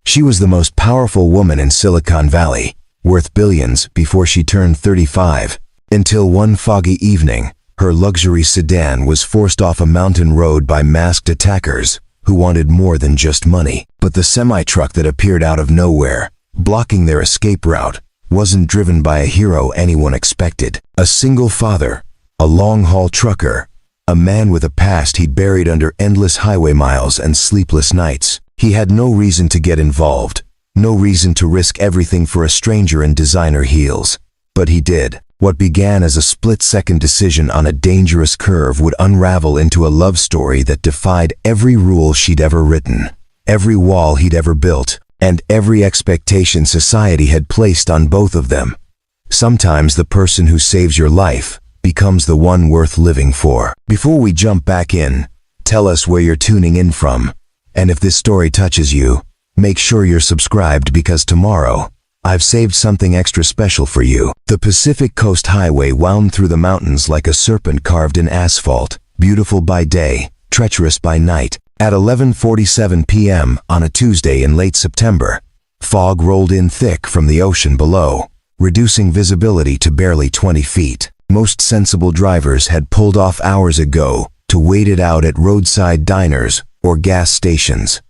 She was the most powerful woman in Silicon Valley, worth billions before she turned 35, until one foggy evening, her luxury sedan was forced off a mountain road by masked attackers who wanted more than just money. But the semi-truck that appeared out of nowhere, blocking their escape route, wasn't driven by a hero anyone expected. A single father, a long-haul trucker, a man with a past he'd buried under endless highway miles and sleepless nights. He had no reason to get involved, no reason to risk everything for a stranger in designer heels. But he did. What began as a split-second decision on a dangerous curve would unravel into a love story that defied every rule she'd ever written, every wall he'd ever built, and every expectation society had placed on both of them. Sometimes the person who saves your life becomes the one worth living for. Before we jump back in, tell us where you're tuning in from. And if this story touches you, make sure you're subscribed because tomorrow, I've saved something extra special for you. The Pacific Coast Highway wound through the mountains like a serpent carved in asphalt, beautiful by day, treacherous by night. At 11:47 p.m. on a Tuesday in late September, fog rolled in thick from the ocean below, reducing visibility to barely 20 feet. Most sensible drivers had pulled off hours ago to wait it out at roadside diners or gas stations.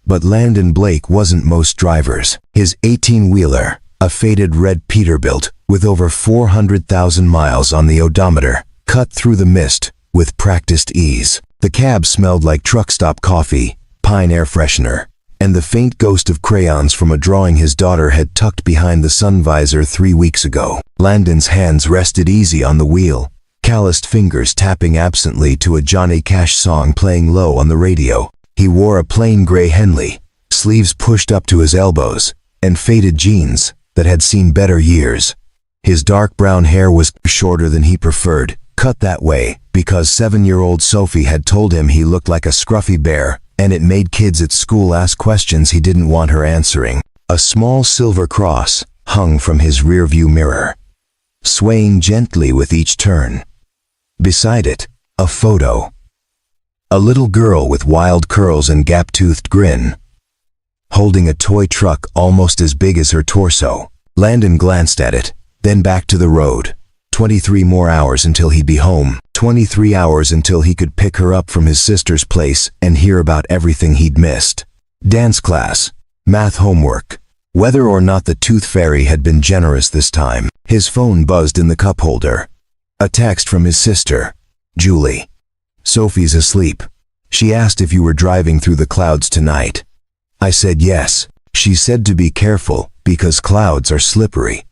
But Landon Blake wasn't most drivers. His 18-wheeler, a faded red Peterbilt with over 400,000 miles on the odometer, cut through the mist with practiced ease. The cab smelled like truck stop coffee, pine air freshener, and the faint ghost of crayons from a drawing his daughter had tucked behind the sun visor 3 weeks ago. Landon's hands rested easy on the wheel, calloused fingers tapping absently to a Johnny Cash song playing low on the radio. He wore a plain gray Henley, sleeves pushed up to his elbows, and faded jeans that had seen better years. His dark brown hair was shorter than he preferred, cut that way because 7-year-old Sophie had told him he looked like a scruffy bear, and it made kids at school ask questions he didn't want her answering. A small silver cross hung from his rearview mirror, swaying gently with each turn. Beside it, a photo. A little girl with wild curls and gap-toothed grin, holding a toy truck almost as big as her torso. Landon glanced at it, then back to the road. 23 more hours until he'd be home. 23 hours until he could pick her up from his sister's place and hear about everything he'd missed. Dance class, math homework, whether or not the tooth fairy had been generous this time. His phone buzzed in the cup holder. A text from his sister, Julie. Sophie's asleep. She asked if you were driving through the clouds tonight. I said yes. She said to be careful because clouds are slippery.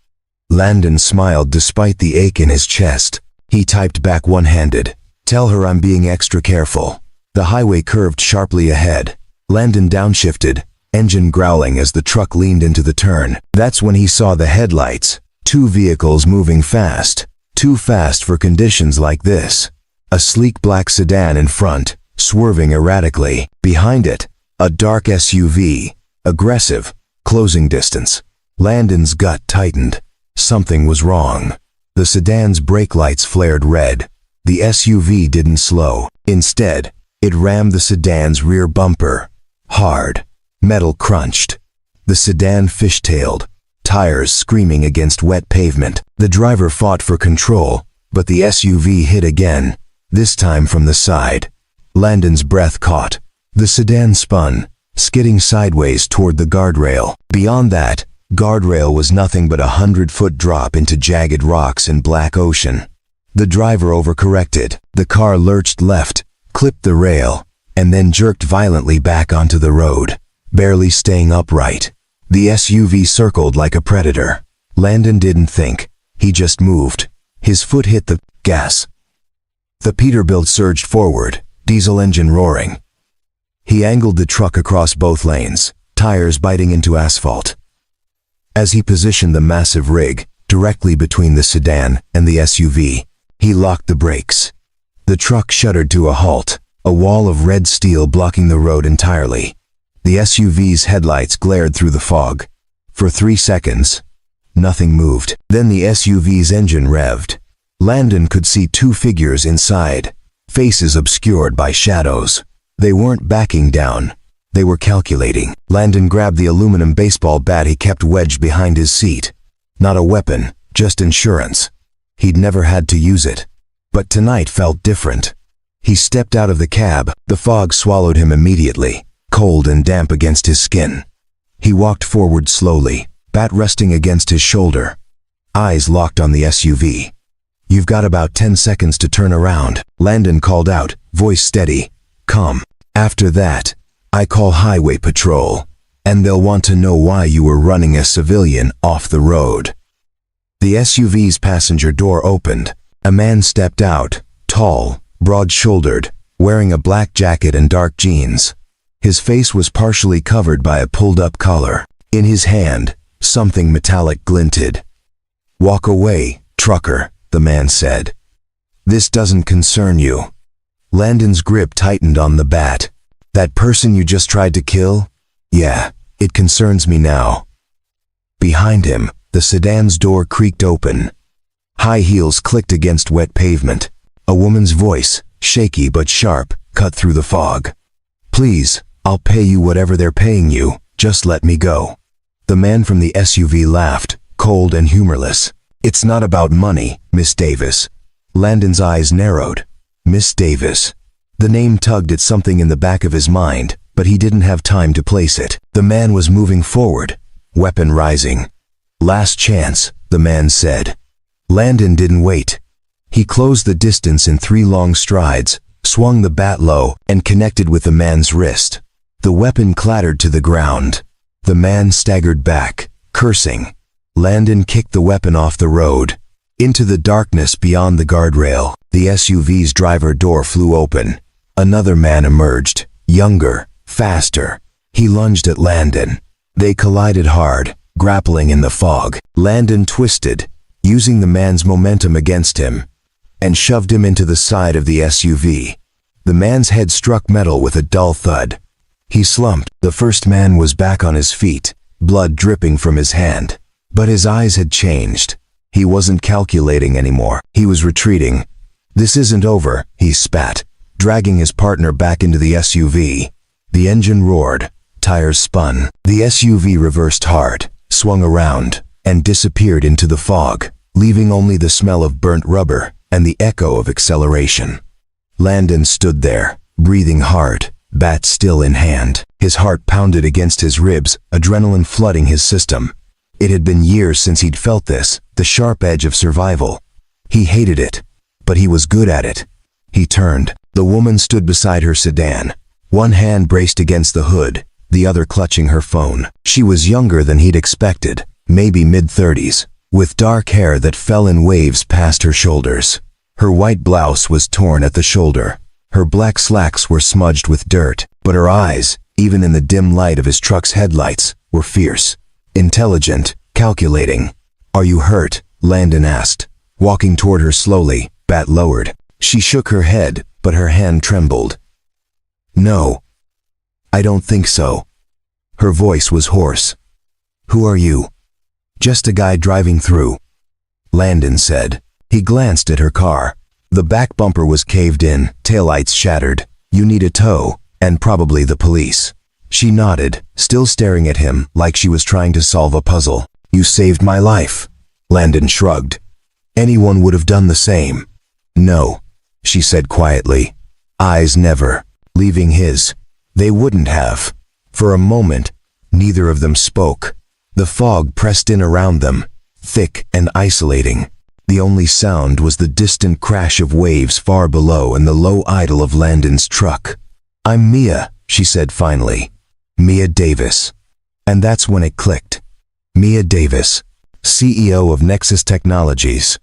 Landon smiled despite the ache in his chest. He typed back one-handed. Tell her I'm being extra careful. The highway curved sharply ahead. Landon downshifted, engine growling as the truck leaned into the turn. That's when he saw the headlights. 2 vehicles moving fast. Too fast for conditions like this. A sleek black sedan in front, swerving erratically. Behind it, a dark SUV, aggressive, closing distance. Landon's gut tightened. Something was wrong. The sedan's brake lights flared red. The SUV didn't slow. Instead, it rammed the sedan's rear bumper. Hard. Metal crunched. The sedan fishtailed, tires screaming against wet pavement. The driver fought for control, but the SUV hit again, this time from the side. Landon's breath caught. The sedan spun, skidding sideways toward the guardrail. Beyond that, guardrail was nothing but a 100-foot drop into jagged rocks and black ocean. The driver overcorrected. The car lurched left, clipped the rail, and then jerked violently back onto the road, barely staying upright. The SUV circled like a predator. Landon didn't think. He just moved. His foot hit the gas. The Peterbilt surged forward, diesel engine roaring. He angled the truck across both lanes, tires biting into asphalt. As he positioned the massive rig directly between the sedan and the SUV, he locked the brakes. The truck shuddered to a halt, a wall of red steel blocking the road entirely. The SUV's headlights glared through the fog. For 3 seconds, nothing moved. Then the SUV's engine revved. Landon could see 2 figures inside, faces obscured by shadows. They weren't backing down. They were calculating. Landon grabbed the aluminum baseball bat he kept wedged behind his seat. Not a weapon, just insurance. He'd never had to use it. But tonight felt different. He stepped out of the cab. The fog swallowed him immediately, cold and damp against his skin. He walked forward slowly, bat resting against his shoulder. Eyes locked on the SUV. "You've got about 10 seconds to turn around," Landon called out, voice steady, calm. "After that, I call Highway Patrol, and they'll want to know why you were running a civilian off the road." The SUV's passenger door opened. A man stepped out, tall, broad-shouldered, wearing a black jacket and dark jeans. His face was partially covered by a pulled-up collar. In his hand, something metallic glinted. "Walk away, trucker," the man said. "This doesn't concern you." Landon's grip tightened on the bat. "That person you just tried to kill? Yeah, it concerns me now." Behind him, the sedan's door creaked open. High heels clicked against wet pavement. A woman's voice, shaky but sharp, cut through the fog. "Please, I'll pay you whatever they're paying you, just let me go." The man from the SUV laughed, cold and humorless. "It's not about money, Miss Davis." Landon's eyes narrowed. Miss Davis. The name tugged at something in the back of his mind, but he didn't have time to place it. The man was moving forward, weapon rising. "Last chance," the man said. Landon didn't wait. He closed the distance in 3 long strides, swung the bat low, and connected with the man's wrist. The weapon clattered to the ground. The man staggered back, cursing. Landon kicked the weapon off the road. Into the darkness beyond the guardrail, the SUV's driver door flew open. Another man emerged, younger, faster. He lunged at Landon. They collided hard, grappling in the fog. Landon twisted, using the man's momentum against him, and shoved him into the side of the SUV. The man's head struck metal with a dull thud. He slumped. The first man was back on his feet, blood dripping from his hand. But his eyes had changed. He wasn't calculating anymore. He was retreating. "This isn't over," he spat, dragging his partner back into the SUV. The engine roared. Tires spun. The SUV reversed hard, swung around, and disappeared into the fog, leaving only the smell of burnt rubber and the echo of acceleration. Landon stood there, breathing hard, bat still in hand. His heart pounded against his ribs, adrenaline flooding his system. It had been years since he'd felt this, the sharp edge of survival. He hated it, but he was good at it. He turned. The woman stood beside her sedan, one hand braced against the hood, the other clutching her phone. She was younger than he'd expected, maybe mid-30s, with dark hair that fell in waves past her shoulders. Her white blouse was torn at the shoulder. Her black slacks were smudged with dirt, but her eyes, even in the dim light of his truck's headlights, were fierce, intelligent, calculating. "Are you hurt?" Landon asked, walking toward her slowly, bat lowered. She shook her head, but her hand trembled. "No, I don't think so." Her voice was hoarse. "Who are you?" "Just a guy driving through," Landon said. He glanced at her car. The back bumper was caved in, taillights shattered. "You need a tow, and probably the police." She nodded, still staring at him like she was trying to solve a puzzle. "You saved my life." Landon shrugged. "Anyone would have done the same." "No," she said quietly. "Eyes never." Leaving his. They wouldn't have. For a moment, neither of them spoke. The fog pressed in around them, thick and isolating. The only sound was the distant crash of waves far below and the low idle of Landon's truck. "I'm Mia," she said finally. "Mia Davis." And that's when it clicked. Mia Davis, CEO of Nexus Technologies.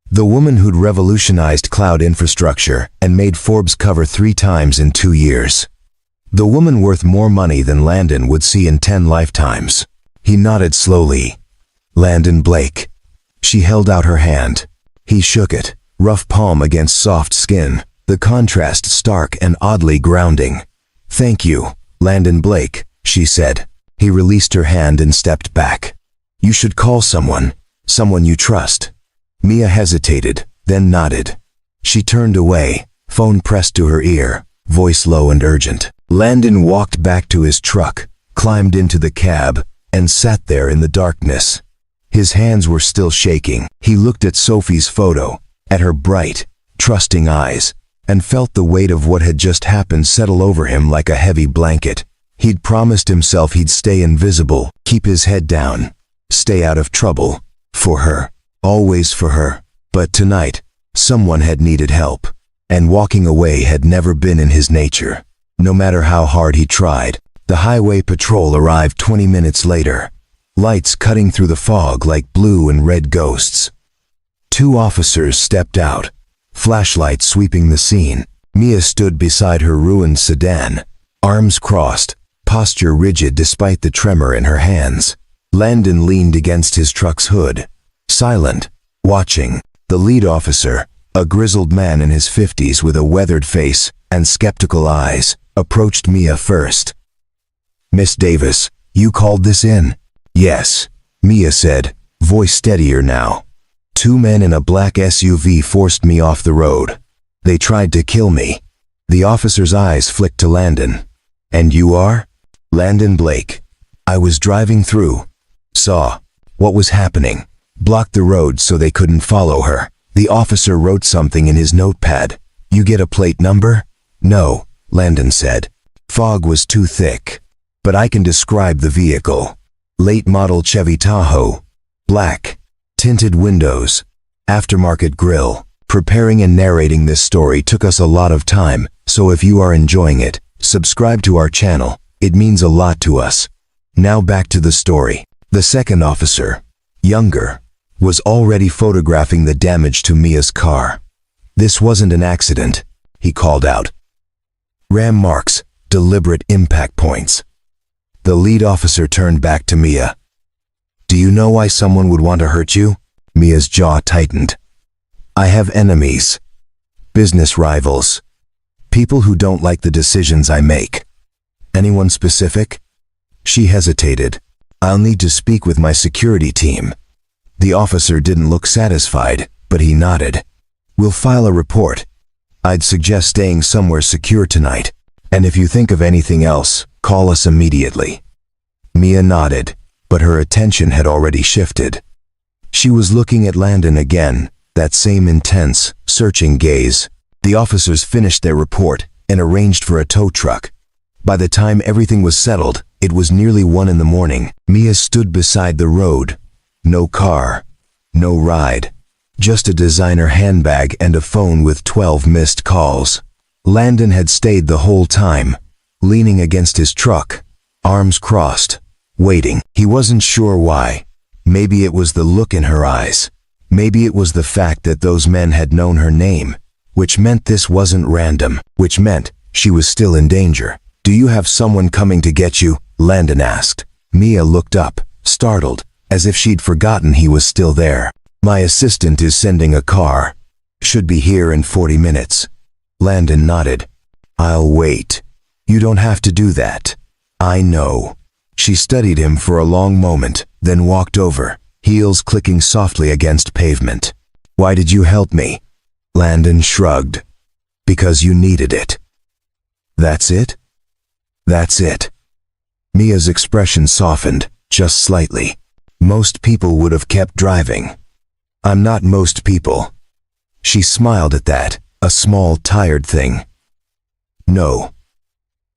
The woman who'd revolutionized cloud infrastructure and made Forbes cover 3 times in 2 years. The woman worth more money than Landon would see in 10 lifetimes. He nodded slowly. "Landon Blake." She held out her hand. He shook it, rough palm against soft skin, the contrast stark and oddly grounding. "Thank you, Landon Blake," she said. He released her hand and stepped back. "You should call someone you trust." Mia hesitated, then nodded. She turned away, phone pressed to her ear, voice low and urgent. Landon walked back to his truck, climbed into the cab, and sat there in the darkness. His hands were still shaking. He looked at Sophie's photo, at her bright, trusting eyes, and felt the weight of what had just happened settle over him like a heavy blanket. He'd promised himself he'd stay invisible, keep his head down, stay out of trouble, for her, always for her. But tonight, someone had needed help, and walking away had never been in his nature. No matter how hard he tried. The highway patrol arrived 20 minutes later, lights cutting through the fog like blue and red ghosts. 2 officers stepped out, flashlights sweeping the scene. Mia stood beside her ruined sedan, arms crossed, posture rigid despite the tremor in her hands. Landon leaned against his truck's hood, silent, watching. The lead officer, a grizzled man in his 50s with a weathered face and skeptical eyes, approached Mia first. "Miss Davis, you called this in?" "Yes," Mia said, voice steadier now. "2 men in a black SUV forced me off the road. They tried to kill me." The officer's eyes flicked to Landon. "And you are?" "Landon Blake. I was driving through. Saw what was happening. Blocked the road so they couldn't follow her." The officer wrote something in his notepad. "You get a plate number?" "No," Landon said. Fog was too thick. "But I can describe the vehicle. Late model Chevy Tahoe. Black. Tinted windows. Aftermarket grille." Preparing and narrating this story took us a lot of time, so if you are enjoying it, subscribe to our channel. It means a lot to us. Now back to the story. The second officer, younger, was already photographing the damage to Mia's car. "This wasn't an accident," he called out. "Ram marks, deliberate impact points." The lead officer turned back to Mia. "Do you know why someone would want to hurt you?" Mia's jaw tightened. "I have enemies. Business rivals. People who don't like the decisions I make." "Anyone specific?" She hesitated. "I'll need to speak with my security team." The officer didn't look satisfied, but he nodded. "We'll file a report. I'd suggest staying somewhere secure tonight. And if you think of anything else, call us immediately." Mia nodded, but her attention had already shifted. She was looking at Landon again, that same intense, searching gaze. The officers finished their report and arranged for a tow truck. By the time everything was settled, it was nearly 1 in the morning. Mia stood beside the road. No car, no ride, just a designer handbag and a phone with 12 missed calls. Landon had stayed the whole time, leaning against his truck, arms crossed, waiting. He wasn't sure why. Maybe it was the look in her eyes. Maybe it was the fact that those men had known her name, which meant this wasn't random, which meant she was still in danger. "Do you have someone coming to get you?" Landon asked. Mia looked up, startled, as if she'd forgotten he was still there. "My assistant is sending a car. Should be here in 40 minutes. Landon nodded. "I'll wait. You don't have to do that. I know." She studied him for a long moment, then walked over, heels clicking softly against pavement. "Why did you help me?" Landon shrugged. "Because you needed it." "That's it?" "That's it." Mia's expression softened, just slightly. "Most people would have kept driving. I'm not most people." She smiled at that, a small, tired thing. "No.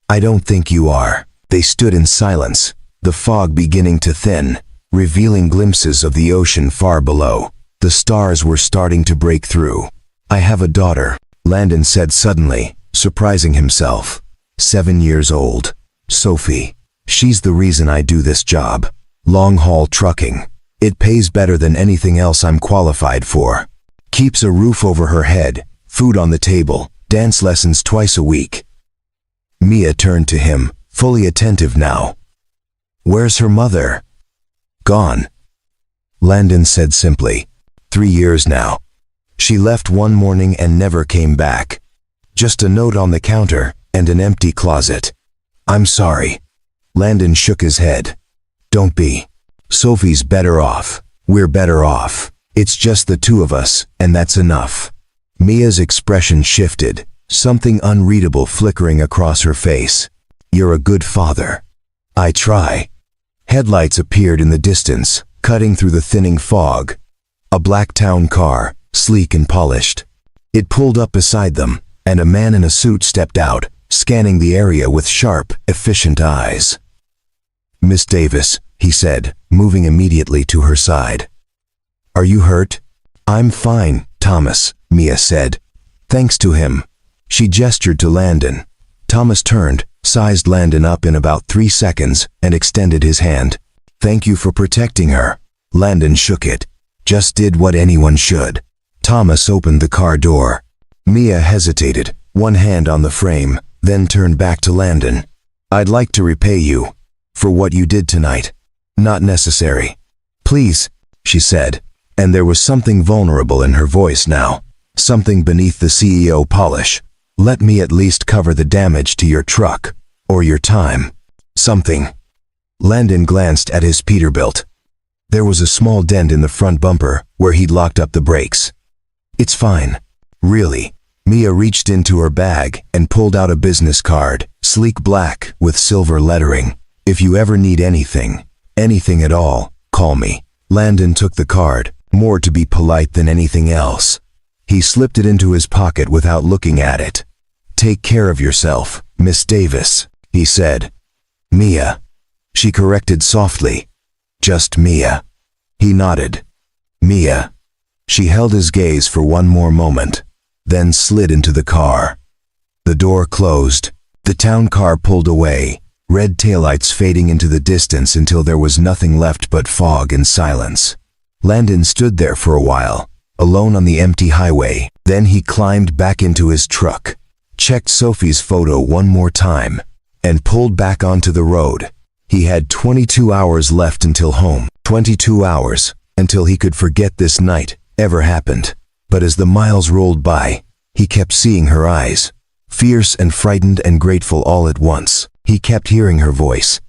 I don't think you are." They stood in silence, the fog beginning to thin, revealing glimpses of the ocean far below. The stars were starting to break through. "I have a daughter," Landon said suddenly, surprising himself. 7 years old. Sophie. "She's the reason I do this job. Long-haul trucking. It pays better than anything else I'm qualified for. Keeps a roof over her head, food on the table, dance lessons twice a week." Mia turned to him, fully attentive now. "Where's her mother?" "Gone," Landon said simply. 3 years now. She left one morning and never came back. Just a note on the counter and an empty closet. "I'm sorry." Landon shook his head. "Don't be. Sophie's better off. We're better off. It's just the 2 of us, and that's enough." Mia's expression shifted, something unreadable flickering across her face. You're a good father. I try. Headlights appeared in the distance, cutting through the thinning fog. A black town car, sleek and polished. It pulled up beside them, and a man in a suit stepped out, scanning the area with sharp, efficient eyes. "Miss Davis," he said, moving immediately to her side. "Are you hurt?" "I'm fine, Thomas," Mia said. "Thanks to him." She gestured to Landon. Thomas turned, sized Landon up in about 3 seconds, and extended his hand. "Thank you for protecting her." Landon shook it. "Just did what anyone should." Thomas opened the car door. Mia hesitated, one hand on the frame, then turned back to Landon. "I'd like to repay you for what you did tonight." "Not necessary." "Please," she said, and there was something vulnerable in her voice now, something beneath the CEO polish. "Let me at least cover the damage to your truck, or your time. Something." Landon glanced at his Peterbilt. There was a small dent in the front bumper where he'd locked up the brakes. "It's fine. Really." Mia reached into her bag and pulled out a business card, sleek black with silver lettering. "If you ever need anything at all, call me." Landon took the card, more to be polite than anything else. He slipped it into his pocket without looking at it. "Take care of yourself, Miss Davis," he said. "Mia." She corrected softly. "Just Mia." He nodded. "Mia." She held his gaze for one more moment, then slid into the car. The door closed. The town car pulled away, red taillights fading into the distance until there was nothing left but fog and silence. Landon stood there for a while, alone on the empty highway. Then he climbed back into his truck, checked Sophie's photo one more time, and pulled back onto the road. He had 22 hours left until home. 22 hours, until he could forget this night ever happened. But as the miles rolled by, he kept seeing her eyes, fierce and frightened and grateful all at once. He kept hearing her voice.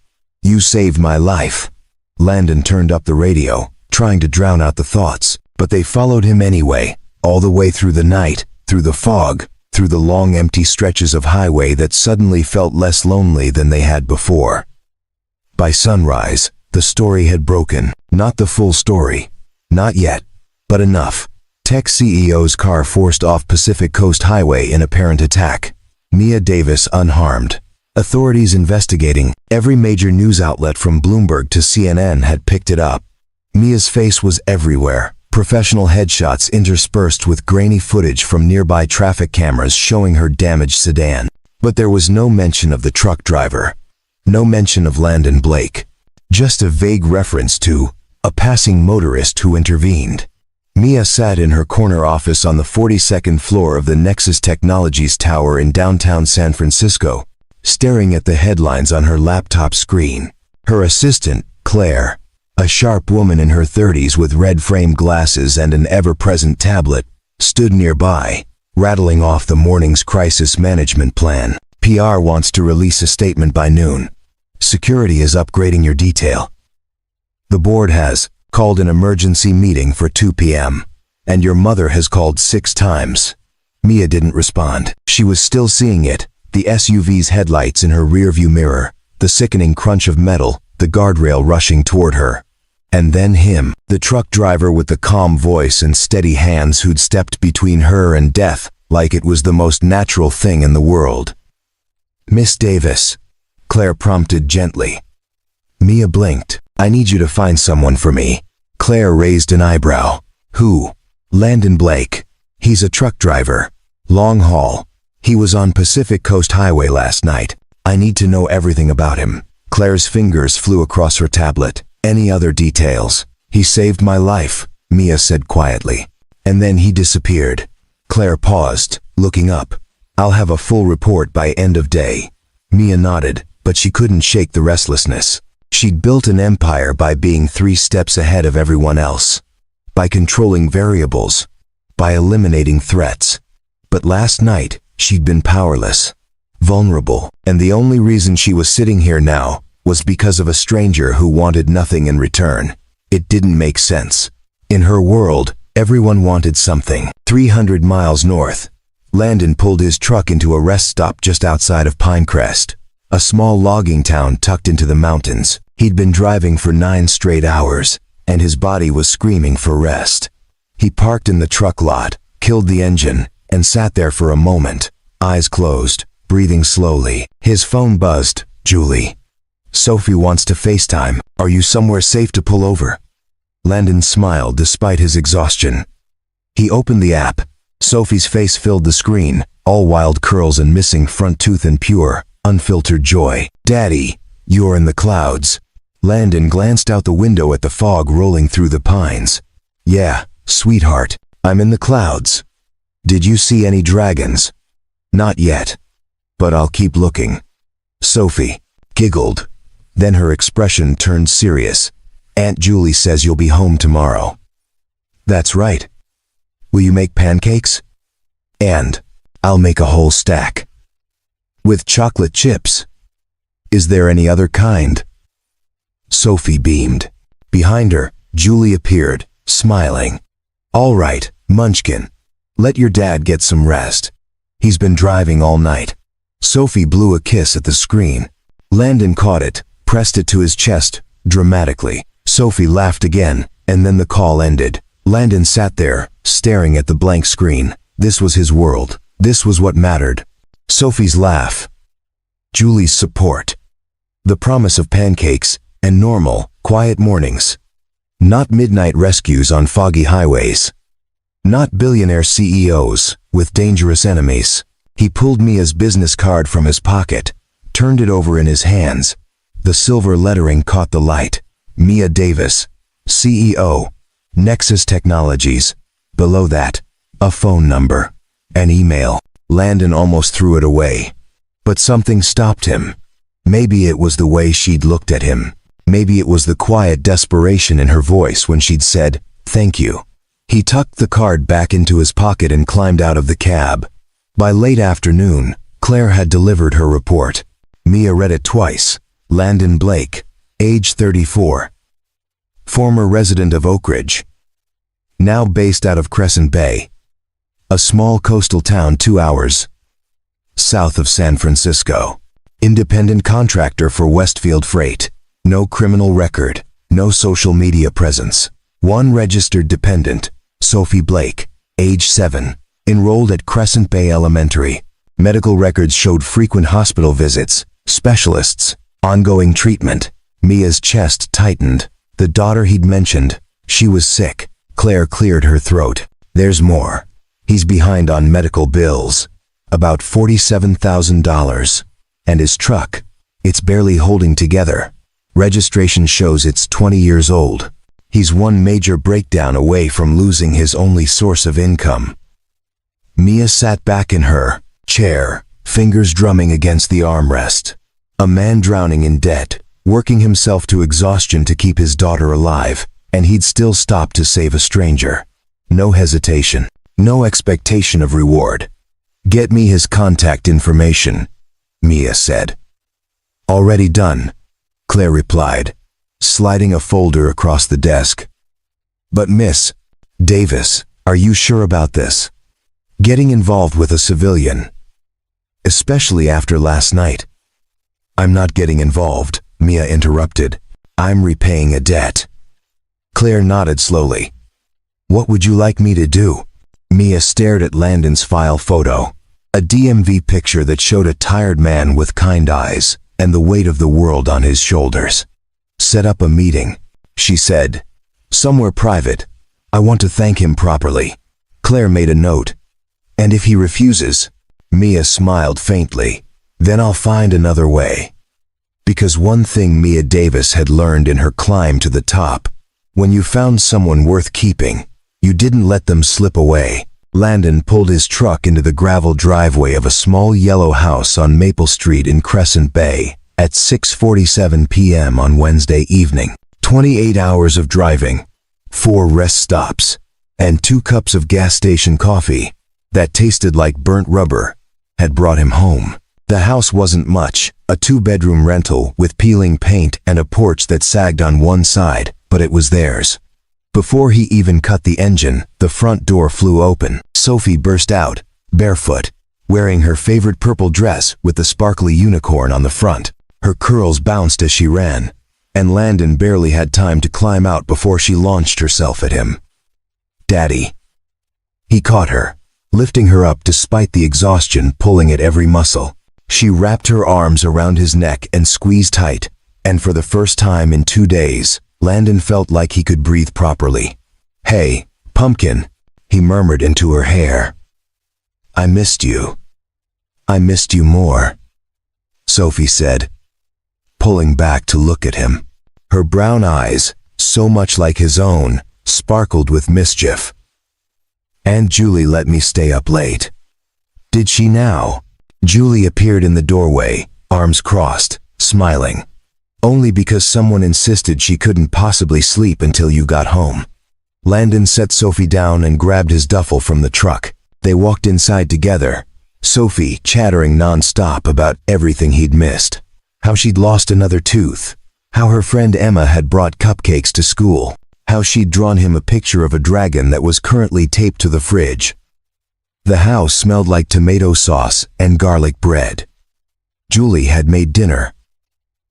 "You saved my life." Landon turned up the radio, trying to drown out the thoughts, but they followed him anyway, all the way through the night, through the fog, through the long empty stretches of highway that suddenly felt less lonely than they had before. By sunrise, the story had broken. Not the full story. Not yet. But enough. Tech CEO's car forced off Pacific Coast Highway in apparent attack. Mia Davis unharmed. Authorities investigating. Every major news outlet from Bloomberg to CNN had picked it up. Mia's face was everywhere. Professional headshots interspersed with grainy footage from nearby traffic cameras showing her damaged sedan. But there was no mention of the truck driver. No mention of Landon Blake. Just a vague reference to a passing motorist who intervened. Mia sat in her corner office on the 42nd floor of the Nexus Technologies Tower in downtown San Francisco, staring at the headlines on her laptop screen. Her assistant, Claire, a sharp woman in her 30s with red-framed glasses and an ever-present tablet, stood nearby, rattling off the morning's crisis management plan. "PR wants to release a statement by noon. Security is upgrading your detail. The board has called an emergency meeting for 2 p.m. and your mother has called 6 times. Mia didn't respond. She was still seeing it, the SUV's headlights in her rearview mirror, the sickening crunch of metal, the guardrail rushing toward her. And then him, the truck driver with the calm voice and steady hands who'd stepped between her and death like it was the most natural thing in the world. "Miss Davis," Claire prompted gently. Mia blinked. "I need you to find someone for me." Claire raised an eyebrow. "Who?" "Landon Blake. He's a truck driver. Long haul. He was on Pacific Coast Highway last night. I need to know everything about him." Claire's fingers flew across her tablet. "Any other details?" "He saved my life," Mia said quietly. "And then he disappeared." Claire paused, looking up. "I'll have a full report by end of day." Mia nodded, but she couldn't shake the restlessness. She'd built an empire by being 3 steps ahead of everyone else, by controlling variables, by eliminating threats. But last night, she'd been powerless, vulnerable, and the only reason she was sitting here now was because of a stranger who wanted nothing in return. It didn't make sense. In her world, everyone wanted something. 300 miles north, Landon pulled his truck into a rest stop just outside of Pinecrest. A small logging town tucked into the mountains. He'd been driving for 9 straight hours, and his body was screaming for rest. He parked in the truck lot, killed the engine, and sat there for a moment, eyes closed, breathing slowly. His phone buzzed. Julie. Sophie wants to FaceTime. Are you somewhere safe to pull over? Landon smiled despite his exhaustion. He opened the app. Sophie's face filled the screen, all wild curls and missing front tooth and pure, unfiltered joy. Daddy, you're in the clouds. Landon glanced out the window at the fog rolling through the pines. Yeah, sweetheart, I'm in the clouds. Did you see any dragons? Not yet. But I'll keep looking. Sophie giggled. Then her expression turned serious. Aunt Julie says you'll be home tomorrow. That's right. Will you make pancakes? And I'll make a whole stack. With chocolate chips. Is there any other kind? Sophie beamed. Behind her, Julie appeared, smiling. All right, Munchkin. Let your dad get some rest. He's been driving all night. Sophie blew a kiss at the screen. Landon caught it, pressed it to his chest, dramatically. Sophie laughed again, and then the call ended. Landon sat there, staring at the blank screen. This was his world. This was what mattered. Sophie's laugh. Julie's support. The promise of pancakes, and normal, quiet mornings. Not midnight rescues on foggy highways. Not billionaire CEOs, with dangerous enemies. He pulled Mia's business card from his pocket, turned it over in his hands. The silver lettering caught the light. Mia Davis, CEO, Nexus Technologies. Below that, a phone number, an email. Landon almost threw it away. But something stopped him. Maybe it was the way she'd looked at him. Maybe it was the quiet desperation in her voice when she'd said, "Thank you." He tucked the card back into his pocket and climbed out of the cab. By late afternoon, Claire had delivered her report. Mia read it twice. Landon Blake, age 34. Former resident of Oak Ridge. Now based out of Crescent Bay. A small coastal town 2 hours south of San Francisco. Independent contractor for Westfield Freight. No criminal record. No social media presence. One registered dependent, Sophie Blake, age 7. Enrolled at Crescent Bay Elementary. Medical records showed frequent hospital visits, specialists, ongoing treatment. Mia's chest tightened. The daughter he'd mentioned, she was sick. Claire cleared her throat. There's more. He's behind on medical bills. About $47,000. And his truck, it's barely holding together. Registration shows it's 20 years old. He's one major breakdown away from losing his only source of income. Mia sat back in her chair, fingers drumming against the armrest. A man drowning in debt, working himself to exhaustion to keep his daughter alive, and he'd still stop to save a stranger. No hesitation, no expectation of reward. Get me his contact information, Mia said. Already done, Claire replied, sliding a folder across the desk. But Miss Davis, are you sure about this? Getting involved with a civilian, especially after last night. I'm not getting involved, Mia interrupted. I'm repaying a debt. Claire nodded slowly. What would you like me to do? Mia stared at Landon's file photo, a DMV picture that showed a tired man with kind eyes and the weight of the world on his shoulders. Set up a meeting, she said. Somewhere private. I want to thank him properly. Claire made a note. And if he refuses, Mia smiled faintly, then I'll find another way. Because one thing Mia Davis had learned in her climb to the top, when you found someone worth keeping, you didn't let them slip away. Landon pulled his truck into the gravel driveway of a small yellow house on Maple Street in Crescent Bay at 6:47 p.m. on Wednesday evening. 28 hours of driving, 4 rest stops, and 2 cups of gas station coffee that tasted like burnt rubber had brought him home. The house wasn't much, a 2-bedroom rental with peeling paint and a porch that sagged on one side, but it was theirs. Before he even cut the engine, the front door flew open. Sophie burst out, barefoot, wearing her favorite purple dress with the sparkly unicorn on the front. Her curls bounced as she ran, and Landon barely had time to climb out before she launched herself at him. "Daddy." He caught her, lifting her up despite the exhaustion pulling at every muscle. She wrapped her arms around his neck and squeezed tight, and for the first time in 2 days, Landon felt like he could breathe properly. "Hey, Pumpkin," he murmured into her hair. "I missed you. I missed you more," Sophie said, pulling back to look at him. Her brown eyes, so much like his own, sparkled with mischief. "And Julie let me stay up late." "Did she now?" Julie appeared in the doorway, arms crossed, smiling. "Only because someone insisted she couldn't possibly sleep until you got home." Landon set Sophie down and grabbed his duffel from the truck. They walked inside together, Sophie chattering non-stop about everything he'd missed. How she'd lost another tooth. How her friend Emma had brought cupcakes to school. How she'd drawn him a picture of a dragon that was currently taped to the fridge. The house smelled like tomato sauce and garlic bread. Julie had made dinner.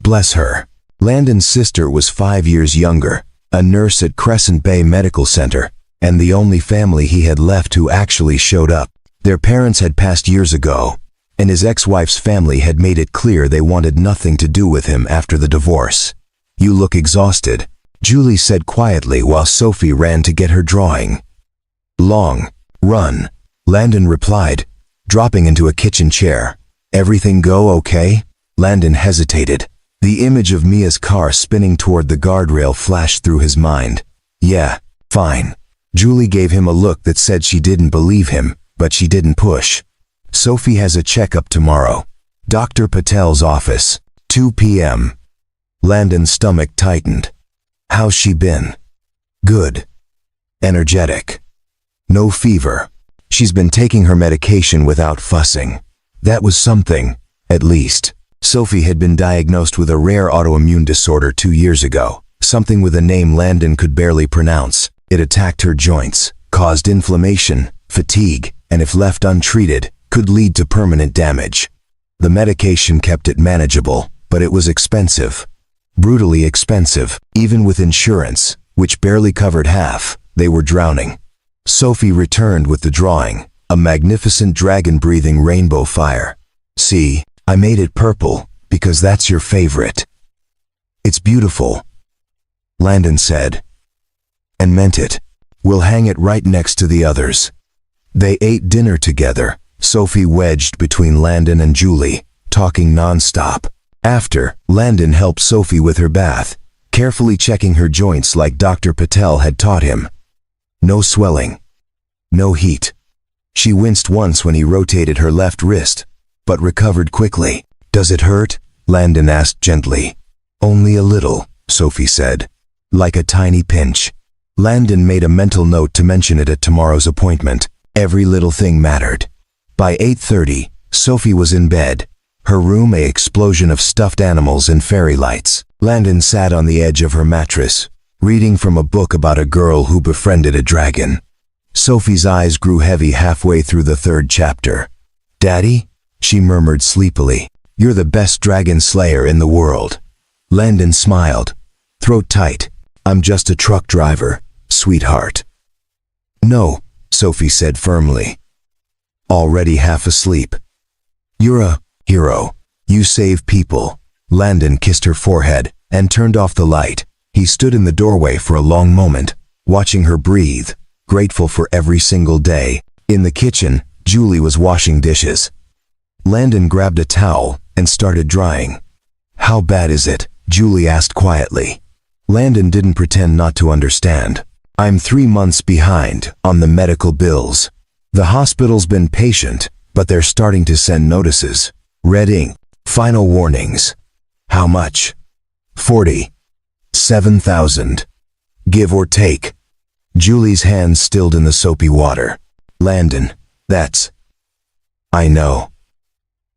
Bless her. Landon's sister was 5 years younger, a nurse at Crescent Bay Medical Center, and the only family he had left who actually showed up. Their parents had passed years ago, and his ex-wife's family had made it clear they wanted nothing to do with him after the divorce. "You look exhausted," Julie said quietly while Sophie ran to get her drawing. "Long run," Landon replied, dropping into a kitchen chair. "Everything go okay?" Landon hesitated. The image of Mia's car spinning toward the guardrail flashed through his mind. "Yeah, fine." Julie gave him a look that said she didn't believe him, but she didn't push. "Sophie has a checkup tomorrow. Dr. Patel's office, 2 p.m. Landon's stomach tightened. "How's she been?" "Good. Energetic. No fever. She's been taking her medication without fussing." That was something, at least. Sophie had been diagnosed with a rare autoimmune disorder 2 years ago, something with a name Landon could barely pronounce. It attacked her joints, caused inflammation, fatigue, and if left untreated, could lead to permanent damage. The medication kept it manageable, but it was expensive. Brutally expensive, even with insurance, which barely covered half. They were drowning. Sophie returned with the drawing, a magnificent dragon-breathing rainbow fire. "See, I made it purple, because that's your favorite." "It's beautiful," Landon said. And meant it. "We'll hang it right next to the others." They ate dinner together, Sophie wedged between Landon and Julie, talking non-stop. After, Landon helped Sophie with her bath, carefully checking her joints like Dr. Patel had taught him. No swelling. No heat. She winced once when he rotated her left wrist, but recovered quickly. "Does it hurt?" Landon asked gently. "Only a little," Sophie said. "Like a tiny pinch." Landon made a mental note to mention it at tomorrow's appointment. Every little thing mattered. By 8:30, Sophie was in bed, her room an explosion of stuffed animals and fairy lights. Landon sat on the edge of her mattress, reading from a book about a girl who befriended a dragon. Sophie's eyes grew heavy halfway through the 3rd chapter. "Daddy?" she murmured sleepily. "You're the best dragon slayer in the world." Landon smiled, throat tight. "I'm just a truck driver, sweetheart." "No," Sophie said firmly. Already half asleep. "You're a hero. You save people." Landon kissed her forehead and turned off the light. He stood in the doorway for a long moment, watching her breathe, grateful for every single day. In the kitchen, Julie was washing dishes. Landon grabbed a towel and started drying. "How bad is it?" Julie asked quietly. Landon didn't pretend not to understand. "I'm 3 months behind on the medical bills. The hospital's been patient, but they're starting to send notices. Red ink. Final warnings." "How much?" 47,000. Give or take. Julie's hands stilled in the soapy water. "Landon, that's..." "I know.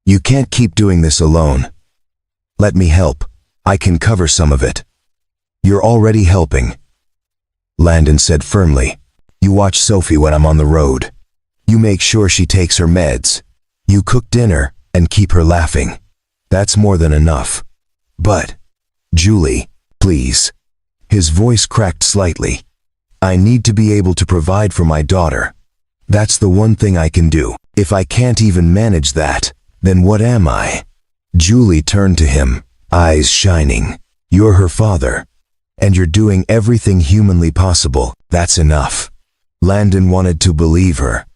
You can't keep doing this alone. Let me help. I can cover some of it." "You're already helping," Landon said firmly. "You watch Sophie when I'm on the road. You make sure she takes her meds. You cook dinner and keep her laughing. That's more than enough. But, Julie, please. His voice cracked slightly. I need to be able to provide for my daughter. That's the one thing I can do. If I can't even manage that, then what am I? Julie turned to him, eyes shining. You're her father, and you're doing everything humanly possible. That's enough. Landon wanted to believe her,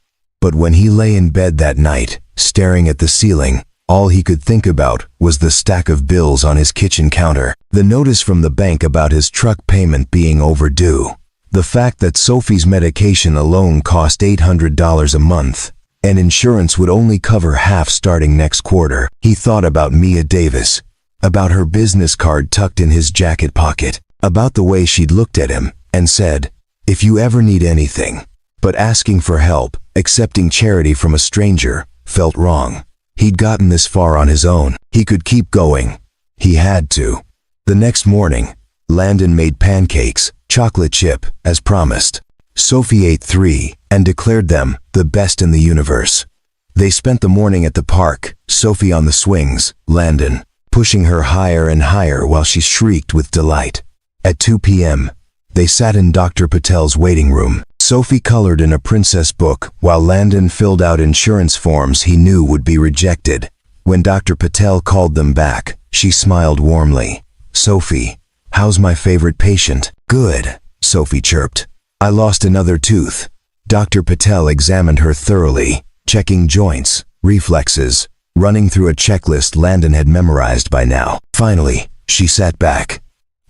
but when he lay in bed that night, staring at the ceiling, all he could think about was the stack of bills on his kitchen counter, the notice from the bank about his truck payment being overdue, the fact that Sophie's medication alone cost $800 a month, and insurance would only cover half starting next quarter. He thought about Mia Davis, about her business card tucked in his jacket pocket, about the way she'd looked at him and said, "If you ever need anything." But asking for help, accepting charity from a stranger, felt wrong. He'd gotten this far on his own. He could keep going. He had to. The next morning, Landon made pancakes, chocolate chip, as promised. Sophie ate 3 and declared them the best in the universe. They spent the morning at the park, Sophie on the swings, Landon pushing her higher and higher while she shrieked with delight. At 2 p.m., they sat in Dr. Patel's waiting room. Sophie colored in a princess book while Landon filled out insurance forms he knew would be rejected. When Dr. Patel called them back, she smiled warmly. "Sophie, how's my favorite patient?" "Good," Sophie chirped. "I lost another tooth." Dr. Patel examined her thoroughly, checking joints, reflexes, running through a checklist Landon had memorized by now. Finally, she sat back.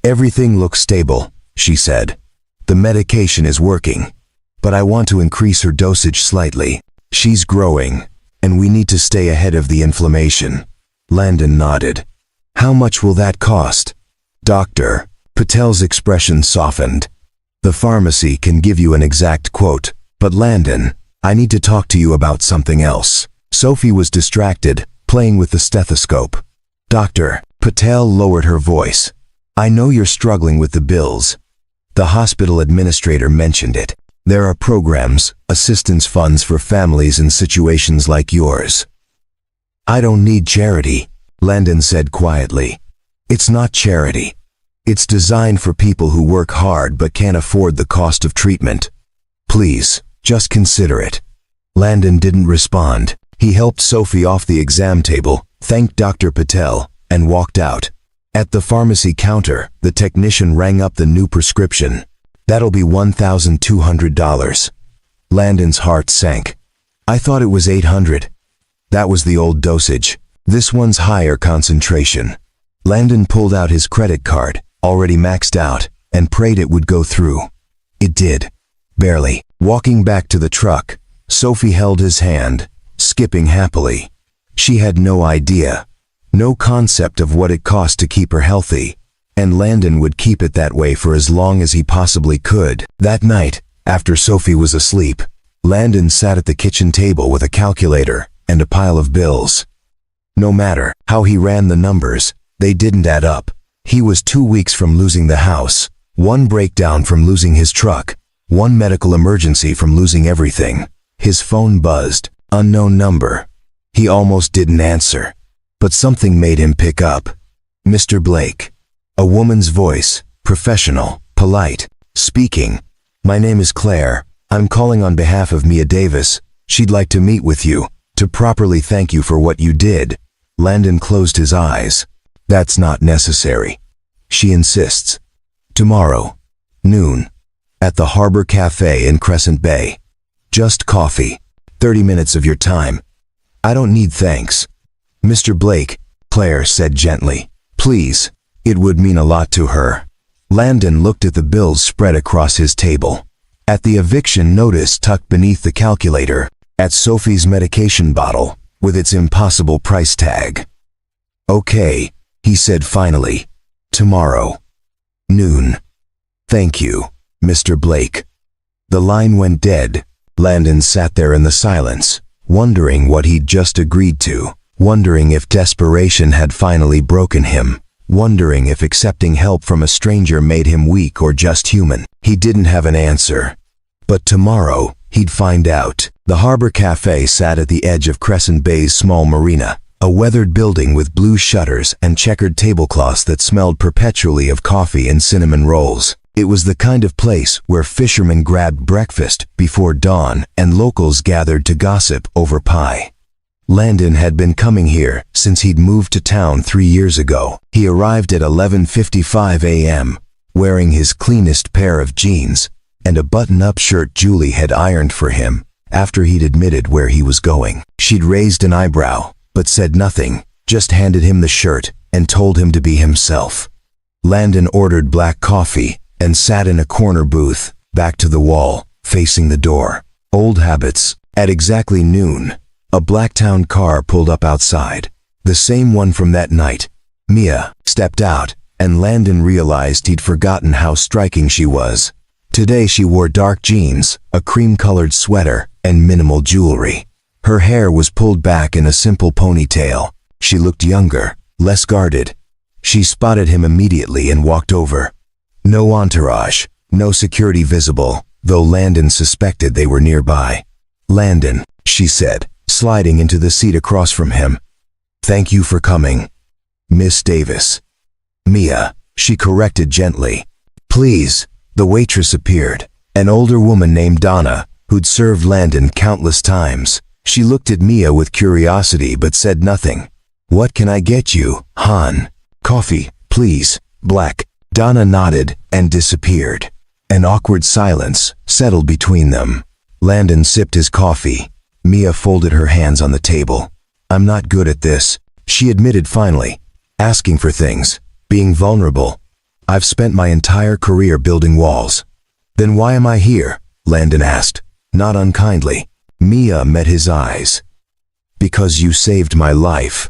"Everything looks stable," she said. "The medication is working, but I want to increase her dosage slightly. She's growing, and we need to stay ahead of the inflammation." Landon nodded. "How much will that cost?" "Doctor," Patel's expression softened. "The pharmacy can give you an exact quote, but Landon, I need to talk to you about something else." Sophie was distracted, playing with the stethoscope. "Doctor," Patel lowered her voice. "I know you're struggling with the bills. The hospital administrator mentioned it. There are programs, assistance funds for families in situations like yours." "I don't need charity," Landon said quietly. "It's not charity. It's designed for people who work hard but can't afford the cost of treatment. Please, just consider it." Landon didn't respond. He helped Sophie off the exam table, thanked Dr. Patel, and walked out. At the pharmacy counter, the technician rang up the new prescription. "That'll be $1,200. Landon's heart sank. "I thought it was 800. "That was the old dosage. This one's higher concentration." Landon pulled out his credit card, already maxed out, and prayed it would go through. It did. Barely. Walking back to the truck, Sophie held his hand, skipping happily. She had no idea, no concept of what it cost to keep her healthy, and Landon would keep it that way for as long as he possibly could. That night, after Sophie was asleep, Landon sat at the kitchen table with a calculator and a pile of bills. No matter how he ran the numbers, they didn't add up. He was 2 weeks from losing the house, 1 breakdown from losing his truck, 1 medical emergency from losing everything. His phone buzzed. Unknown number. He almost didn't answer, but something made him pick up. "Mr. Blake." A woman's voice, professional, polite, speaking. "My name is Claire. I'm calling on behalf of Mia Davis. She'd like to meet with you, to properly thank you for what you did." Landon closed his eyes. "That's not necessary," she insists. "Tomorrow, noon, at the Harbor Cafe in Crescent Bay. Just coffee. 30 minutes of your time." "I don't need thanks, Mr. Blake," Claire said gently. "Please." It would mean a lot to her. Landon looked at the bills spread across his table, at the eviction notice tucked beneath the calculator, at Sophie's medication bottle with its impossible price tag. "Okay," he said finally. "Tomorrow, noon. Thank you, Mr. Blake." The line went dead. Landon sat there in the silence, wondering what he'd just agreed to, wondering if desperation had finally broken him, wondering if accepting help from a stranger made him weak or just human. He didn't have an answer. But tomorrow, he'd find out. The Harbor Cafe sat at the edge of Crescent Bay's small marina, a weathered building with blue shutters and checkered tablecloths that smelled perpetually of coffee and cinnamon rolls. It was the kind of place where fishermen grabbed breakfast before dawn and locals gathered to gossip over pie. Landon had been coming here since he'd moved to town 3 years ago. He arrived at 11:55 a.m., wearing his cleanest pair of jeans and a button-up shirt Julie had ironed for him after he'd admitted where he was going. She'd raised an eyebrow, but said nothing, just handed him the shirt and told him to be himself. Landon ordered black coffee and sat in a corner booth, back to the wall, facing the door. Old habits. At exactly noon, a Blacktown car pulled up outside, the same one from that night. Mia stepped out, and Landon realized he'd forgotten how striking she was. Today she wore dark jeans, a cream-colored sweater, and minimal jewelry. Her hair was pulled back in a simple ponytail. She looked younger, less guarded. She spotted him immediately and walked over. No entourage, no security visible, though Landon suspected they were nearby. "Landon," she said, sliding into the seat across from him. "Thank you for coming." "Miss Davis." "Mia," she corrected gently. "Please." The waitress appeared, an older woman named Donna, who'd served Landon countless times. She looked at Mia with curiosity but said nothing. "What can I get you, hon?" "Coffee, please, black." Donna nodded and disappeared. An awkward silence settled between them. Landon sipped his coffee. Mia folded her hands on the table. "I'm not good at this," she admitted finally. "Asking for things, being vulnerable. I've spent my entire career building walls." "Then why am I here?" Landon asked, not unkindly. Mia met his eyes. "Because you saved my life.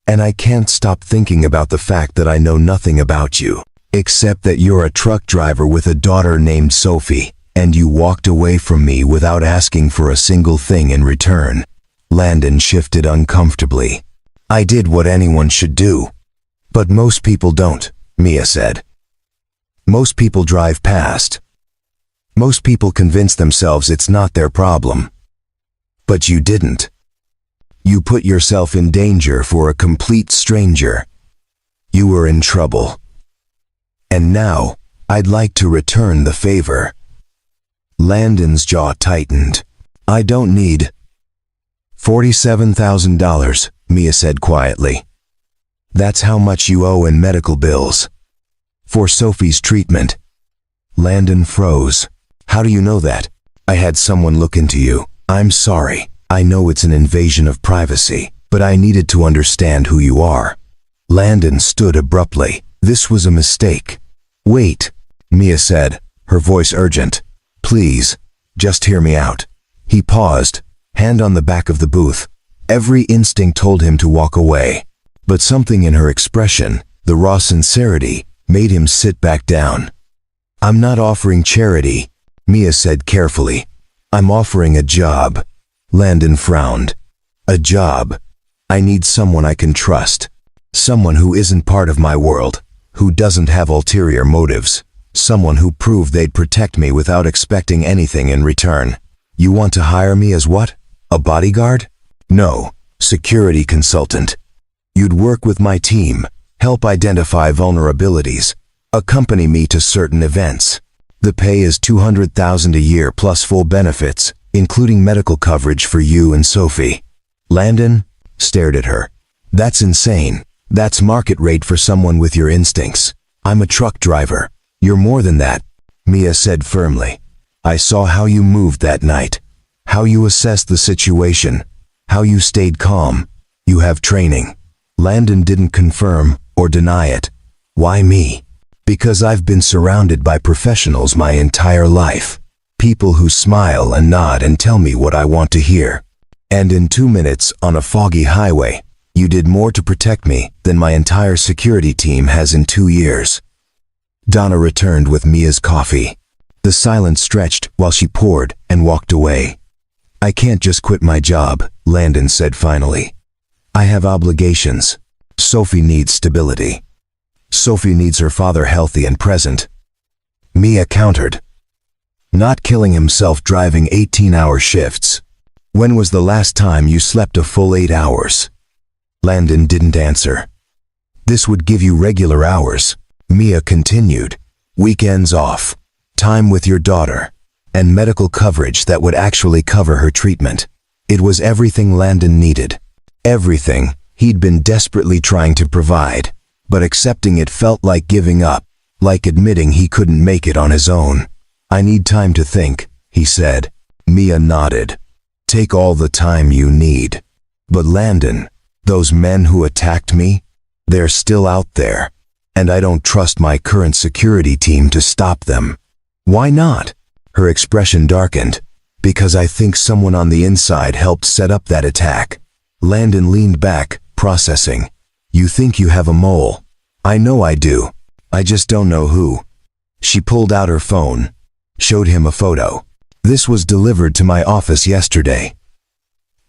And I can't stop thinking about the fact that I know nothing about you, except that you're a truck driver with a daughter named Sophie, and you walked away from me without asking for a single thing in return." Landon shifted uncomfortably. "I did what anyone should do. But most people don't," Mia said. "Most people drive past. Most people convince themselves it's not their problem. But you didn't. You put yourself in danger for a complete stranger. You were in trouble. And now, I'd like to return the favor." Landon's jaw tightened. "I don't need $47,000, Mia said quietly. "That's how much you owe in medical bills. For Sophie's treatment." Landon froze. "How do you know that?" "I had someone look into you." "I'm sorry. I know it's an invasion of privacy, but I needed to understand who you are." Landon stood abruptly. This was a mistake. "Wait," Mia said, her voice urgent. "Please, just hear me out." He paused, hand on the back of the booth. Every instinct told him to walk away, but something in her expression, the raw sincerity, made him sit back down. "I'm not offering charity," Mia said carefully. "I'm offering a job." Landon frowned. "A job? I need someone I can trust. Someone who isn't part of my world, who doesn't have ulterior motives. Someone who proved they'd protect me without expecting anything in return." "You want to hire me as what? A bodyguard?" "No, security consultant. You'd work with my team, help identify vulnerabilities, accompany me to certain events. The pay is $200,000 a year plus full benefits, including medical coverage for you and Sophie." Landon stared at her. "That's insane. That's market rate for someone with your instincts. I'm a truck driver. You're more than that," Mia said firmly. "I saw how you moved that night, how you assessed the situation, how you stayed calm. You have training." Landon didn't confirm or deny it. "Why me?" "Because I've been surrounded by professionals my entire life. People who smile and nod and tell me what I want to hear. And in 2 minutes on a foggy highway, you did more to protect me than my entire security team has in 2 years." Donna returned with Mia's coffee. The silence stretched while she poured and walked away. "I can't just quit my job," Landon said finally. "I have obligations. Sophie needs stability. Sophie needs her father healthy and present." Mia countered. "Not killing himself driving 18-hour shifts. When was the last time you slept a full 8 hours? Landon didn't answer. This would give you regular hours, Mia continued. Weekends off, time with your daughter, and medical coverage that would actually cover her treatment. It was everything Landon needed. Everything he'd been desperately trying to provide, but accepting it felt like giving up, like admitting he couldn't make it on his own. I need time to think, he said. Mia nodded. Take all the time you need. But Landon, those men who attacked me, they're still out there, and I don't trust my current security team to stop them. Why not? Her expression darkened. Because I think someone on the inside helped set up that attack. Landon leaned back, processing. You think you have a mole? I know I do. I just don't know who. She pulled out her phone, showed him a photo. This was delivered to my office yesterday.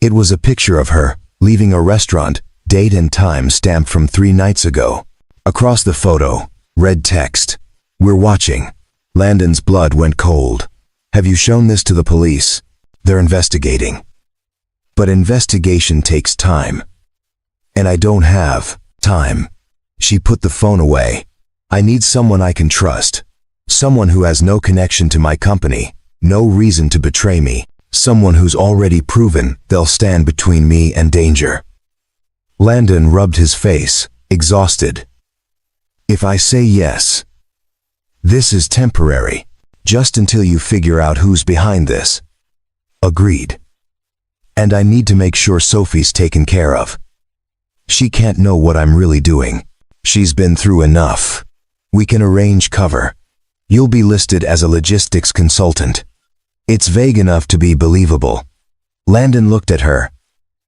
It was a picture of her, leaving a restaurant, date and time stamped from 3 nights ago. Across the photo, red text. We're watching. Landon's blood went cold. Have you shown this to the police? They're investigating. But investigation takes time. And I don't have time. She put the phone away. I need someone I can trust. Someone who has no connection to my company, no reason to betray me. Someone who's already proven they'll stand between me and danger. Landon rubbed his face, exhausted. If I say yes, this is temporary, just until you figure out who's behind this. Agreed. And I need to make sure Sophie's taken care of. She can't know what I'm really doing. She's been through enough. We can arrange cover. You'll be listed as a logistics consultant. It's vague enough to be believable. Landon looked at her.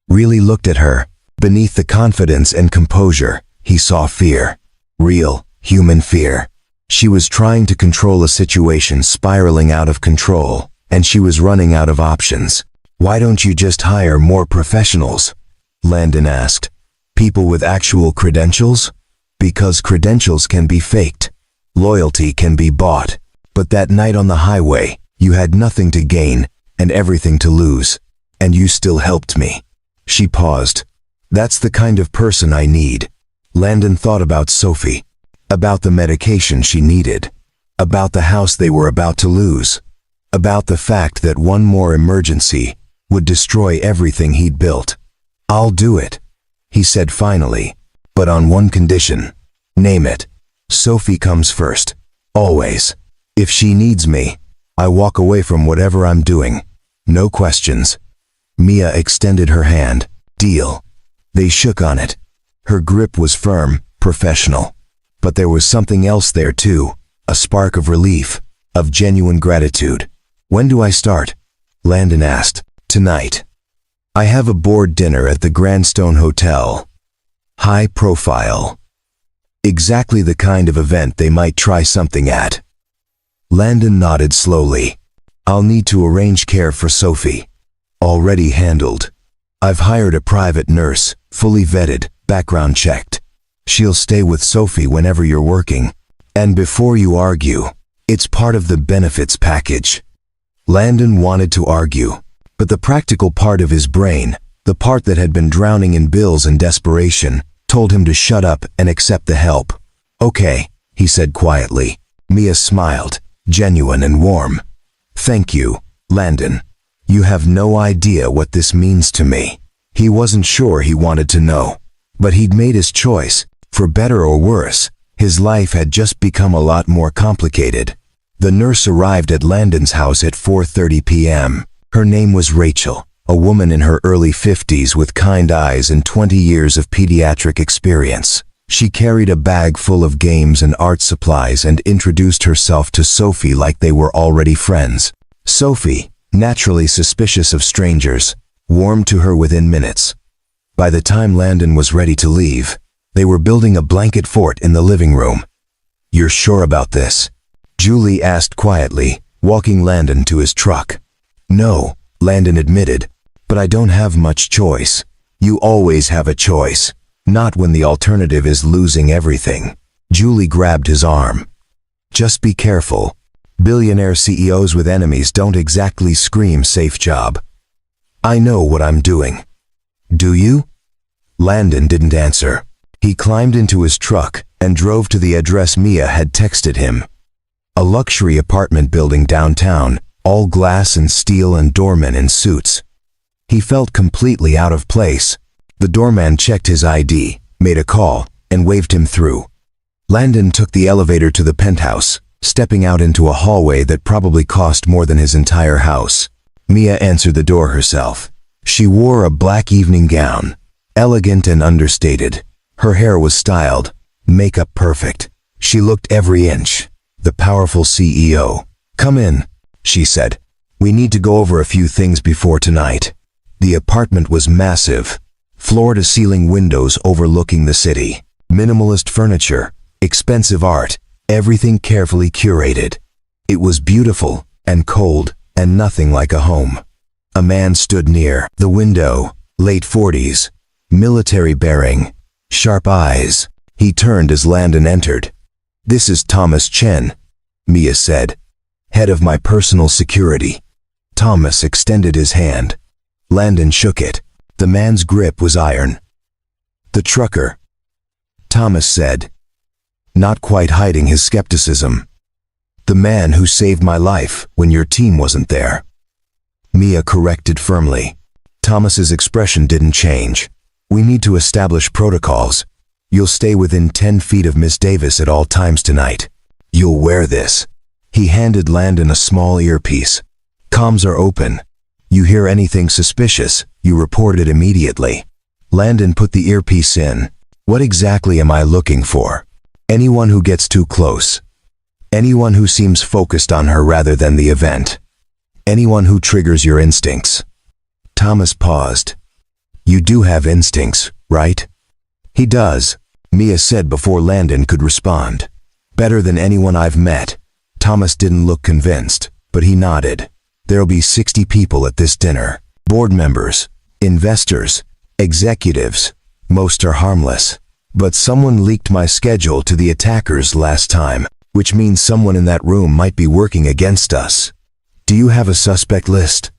Really looked at her. Beneath the confidence and composure, he saw fear. Real, human fear. She was trying to control a situation spiraling out of control, and she was running out of options. Why don't you just hire more professionals? Landon asked. People with actual credentials? Because credentials can be faked. Loyalty can be bought. But that night on the highway, you had nothing to gain and everything to lose. And you still helped me. She paused. That's the kind of person I need. Landon thought about Sophie, about the medication she needed, about the house they were about to lose, about the fact that one more emergency would destroy everything he'd built. I'll do it, he said finally, but on one condition. Name it. Sophie comes first. Always. If she needs me, I walk away from whatever I'm doing. No questions. Mia extended her hand. Deal. They shook on it. Her grip was firm, professional. But there was something else there too, a spark of relief, of genuine gratitude. When do I start? Landon asked. Tonight. I have a board dinner at the Grandstone Hotel. High profile. Exactly the kind of event they might try something at. Landon nodded slowly. I'll need to arrange care for Sophie. Already handled. I've hired a private nurse, fully vetted, background checked. She'll stay with Sophie whenever you're working. And before you argue, it's part of the benefits package. Landon wanted to argue, but the practical part of his brain, the part that had been drowning in bills and desperation, told him to shut up and accept the help. Okay, he said quietly. Mia smiled, genuine and warm. Thank you, Landon. You have no idea what this means to me. He wasn't sure he wanted to know. But he'd made his choice. For better or worse, his life had just become a lot more complicated. The nurse arrived at Landon's house at 4:30 p.m. Her name was Rachel, a woman in her early 50s with kind eyes and 20 years of pediatric experience. She carried a bag full of games and art supplies and introduced herself to Sophie like they were already friends. Sophie, naturally suspicious of strangers, warmed to her within minutes. By the time Landon was ready to leave, they were building a blanket fort in the living room. You're sure about this? Julie asked quietly, walking Landon to his truck. No, Landon admitted, but I don't have much choice. You always have a choice, not when the alternative is losing everything. Julie grabbed his arm. Just be careful. Billionaire CEOs with enemies don't exactly scream safe job. I know what I'm doing. Do you? Landon didn't answer. He climbed into his truck and drove to the address Mia had texted him. A luxury apartment building downtown, all glass and steel and doormen in suits. He felt completely out of place. The doorman checked his ID, made a call, and waved him through. Landon took the elevator to the penthouse, stepping out into a hallway that probably cost more than his entire house. Mia answered the door herself. She wore a black evening gown, elegant and understated. Her hair was styled, makeup perfect. She looked every inch. The powerful CEO. "Come in," she said. "We need to go over a few things before tonight." The apartment was massive. Floor-to-ceiling windows overlooking the city. Minimalist furniture, expensive art, everything carefully curated. It was beautiful and cold and nothing like a home. A man stood near the window, late 40s, military bearing, sharp eyes. He turned as Landon entered. "This is Thomas Chen," Mia said, "head of my personal security." Thomas extended his hand. Landon shook it. The man's grip was iron. "The trucker," Thomas said, not quite hiding his skepticism. "The man who saved my life when your team wasn't there." Mia corrected firmly. Thomas's expression didn't change. "We need to establish protocols. You'll stay within 10 feet of Miss Davis at all times tonight. You'll wear this." He handed Landon a small earpiece. "Comms are open. You hear anything suspicious, you report it immediately." Landon put the earpiece in. "What exactly am I looking for?" "Anyone who gets too close. Anyone who seems focused on her rather than the event. Anyone who triggers your instincts." Thomas paused. "You do have instincts, right?" "He does," Mia said before Landon could respond. "Better than anyone I've met." Thomas didn't look convinced, but he nodded. "There'll be 60 people at this dinner. Board members, investors, executives. Most are harmless. But someone leaked my schedule to the attackers last time, which means someone in that room might be working against us." "Do you have a suspect list?"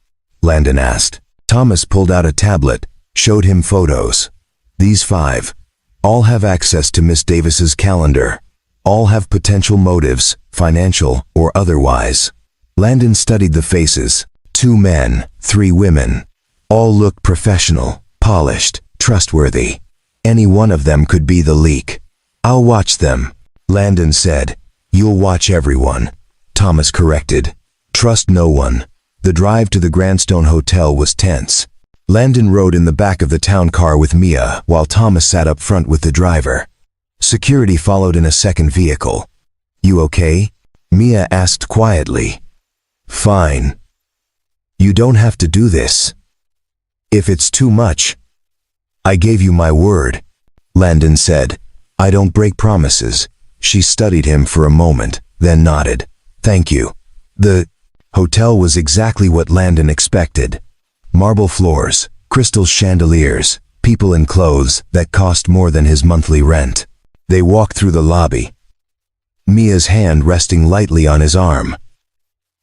Landon asked. Thomas pulled out a tablet, showed him photos. "These 5. All have access to Miss Davis's calendar. All have potential motives, financial or otherwise." Landon studied the faces. 2 men, 3 women. All looked professional, polished, trustworthy. Any one of them could be the leak. "I'll watch them," Landon said. "You'll watch everyone," Thomas corrected. "Trust no one." The drive to the Grandstone Hotel was tense. Landon rode in the back of the town car with Mia while Thomas sat up front with the driver. Security followed in a second vehicle. "You okay?" Mia asked quietly. "Fine." "You don't have to do this. If it's too much." "I gave you my word," Landon said. "I don't break promises." She studied him for a moment, then nodded. "Thank you." The hotel was exactly what Landon expected. Marble floors, crystal chandeliers, people in clothes that cost more than his monthly rent. They walked through the lobby, Mia's hand resting lightly on his arm.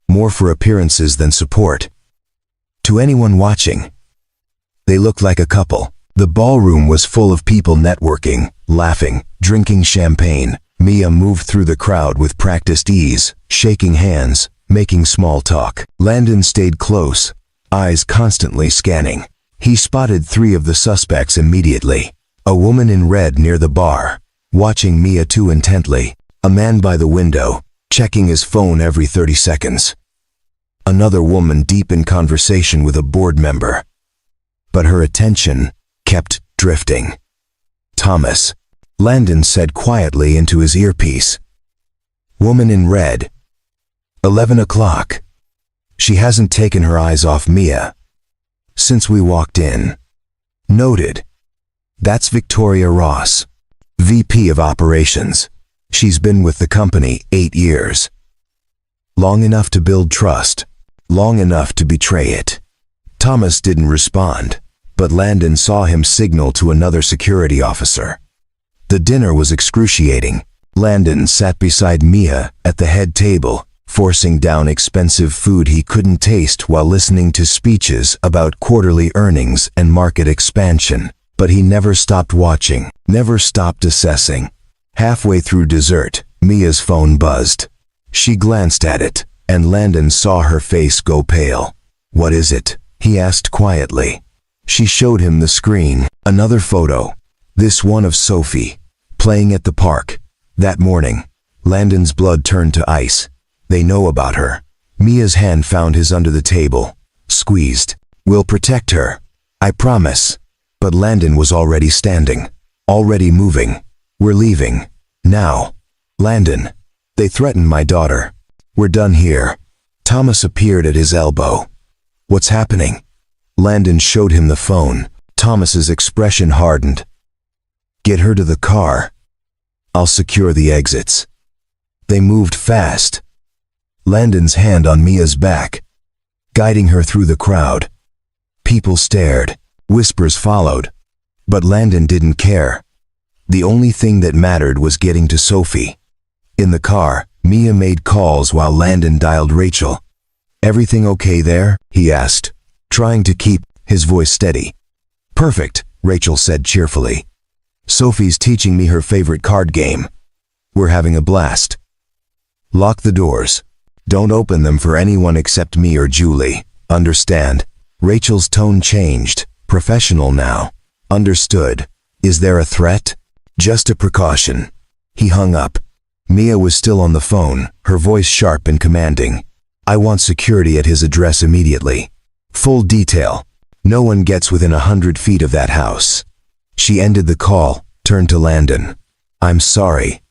More for appearances than support. To anyone watching, they looked like a couple. The ballroom was full of people networking, laughing, drinking champagne. Mia moved through the crowd with practiced ease, shaking hands, making small talk. Landon stayed close, eyes constantly scanning. He spotted 3 of the suspects immediately. A woman in red near the bar, watching Mia too intently. A man by the window, checking his phone every 30 seconds. Another woman deep in conversation with a board member. But her attention kept drifting. "Thomas," Landon said quietly into his earpiece. "Woman in red. 11 o'clock. She hasn't taken her eyes off Mia since we walked in." Noted. "That's Victoria Ross, VP of Operations. She's been with the company 8 years. Long enough to build trust, long enough to betray it." Thomas didn't respond, but Landon saw him signal to another security officer. The dinner was excruciating. Landon sat beside Mia at the head table, forcing down expensive food he couldn't taste while listening to speeches about quarterly earnings and market expansion. But he never stopped watching, never stopped assessing. Halfway through dessert, Mia's phone buzzed. She glanced at it, and Landon saw her face go pale. "What is it?" he asked quietly. She showed him the screen, another photo. This one of Sophie, playing at the park. That morning, Landon's blood turned to ice. They know about her. Mia's hand found his under the table, squeezed. "We'll protect her. I promise." But Landon was already standing, already moving. "We're leaving. Now." "Landon, they threatened my daughter. We're done here." Thomas appeared at his elbow. "What's happening?" Landon showed him the phone. Thomas's expression hardened. "Get her to the car. I'll secure the exits." They moved fast. Landon's hand on Mia's back, guiding her through the crowd. People stared. Whispers followed. But Landon didn't care. The only thing that mattered was getting to Sophie. In the car, Mia made calls while Landon dialed Rachel. "Everything okay there?" he asked, trying to keep his voice steady. "Perfect," Rachel said cheerfully. "Sophie's teaching me her favorite card game. We're having a blast." "Lock the doors. Don't open them for anyone except me or Julie. Understand?" Rachel's tone changed, professional now. "Understood. Is there a threat?" "Just a precaution." He hung up. Mia was still on the phone, her voice sharp and commanding. "I want security at his address immediately. Full detail. No one gets within 100 feet of that house." She ended the call, turned to Landon. "I'm sorry.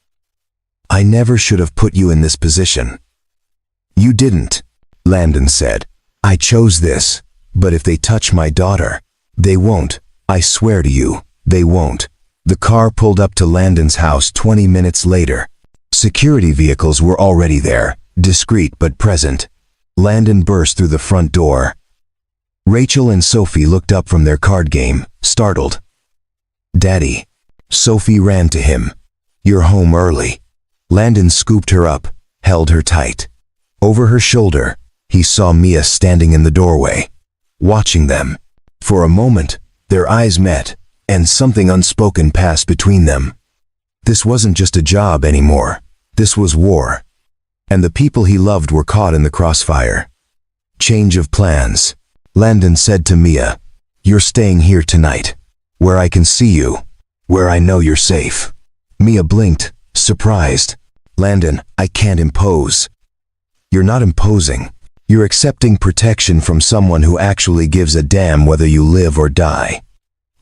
I never should have put you in this position." "You didn't," Landon said. "I chose this, but if they touch my daughter, they won't. I swear to you, they won't." The car pulled up to Landon's house 20 minutes later. Security vehicles were already there, discreet but present. Landon burst through the front door. Rachel and Sophie looked up from their card game, startled. "Daddy." Sophie ran to him. "You're home early." Landon scooped her up, held her tight. Over her shoulder, he saw Mia standing in the doorway, watching them. For a moment, their eyes met, and something unspoken passed between them. This wasn't just a job anymore. This was war. And the people he loved were caught in the crossfire. Change of plans. Landon said to Mia, "You're staying here tonight, where I can see you, where I know you're safe." Mia blinked, surprised. "Landon, I can't impose." "You're not imposing. You're accepting protection from someone who actually gives a damn whether you live or die."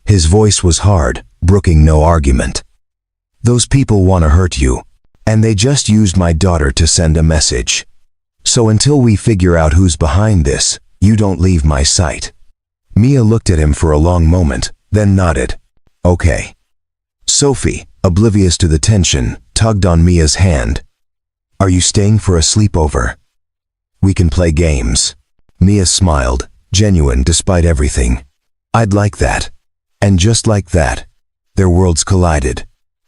His voice was hard, brooking no argument. "Those people want to hurt you, and they just used my daughter to send a message. So until we figure out who's behind this, you don't leave my sight." Mia looked at him for a long moment, then nodded. "Okay." Sophie, oblivious to the tension, tugged on Mia's hand. "Are you staying for a sleepover? We can play games." Mia smiled, genuine despite everything. "I'd like that." And just like that, their worlds collided.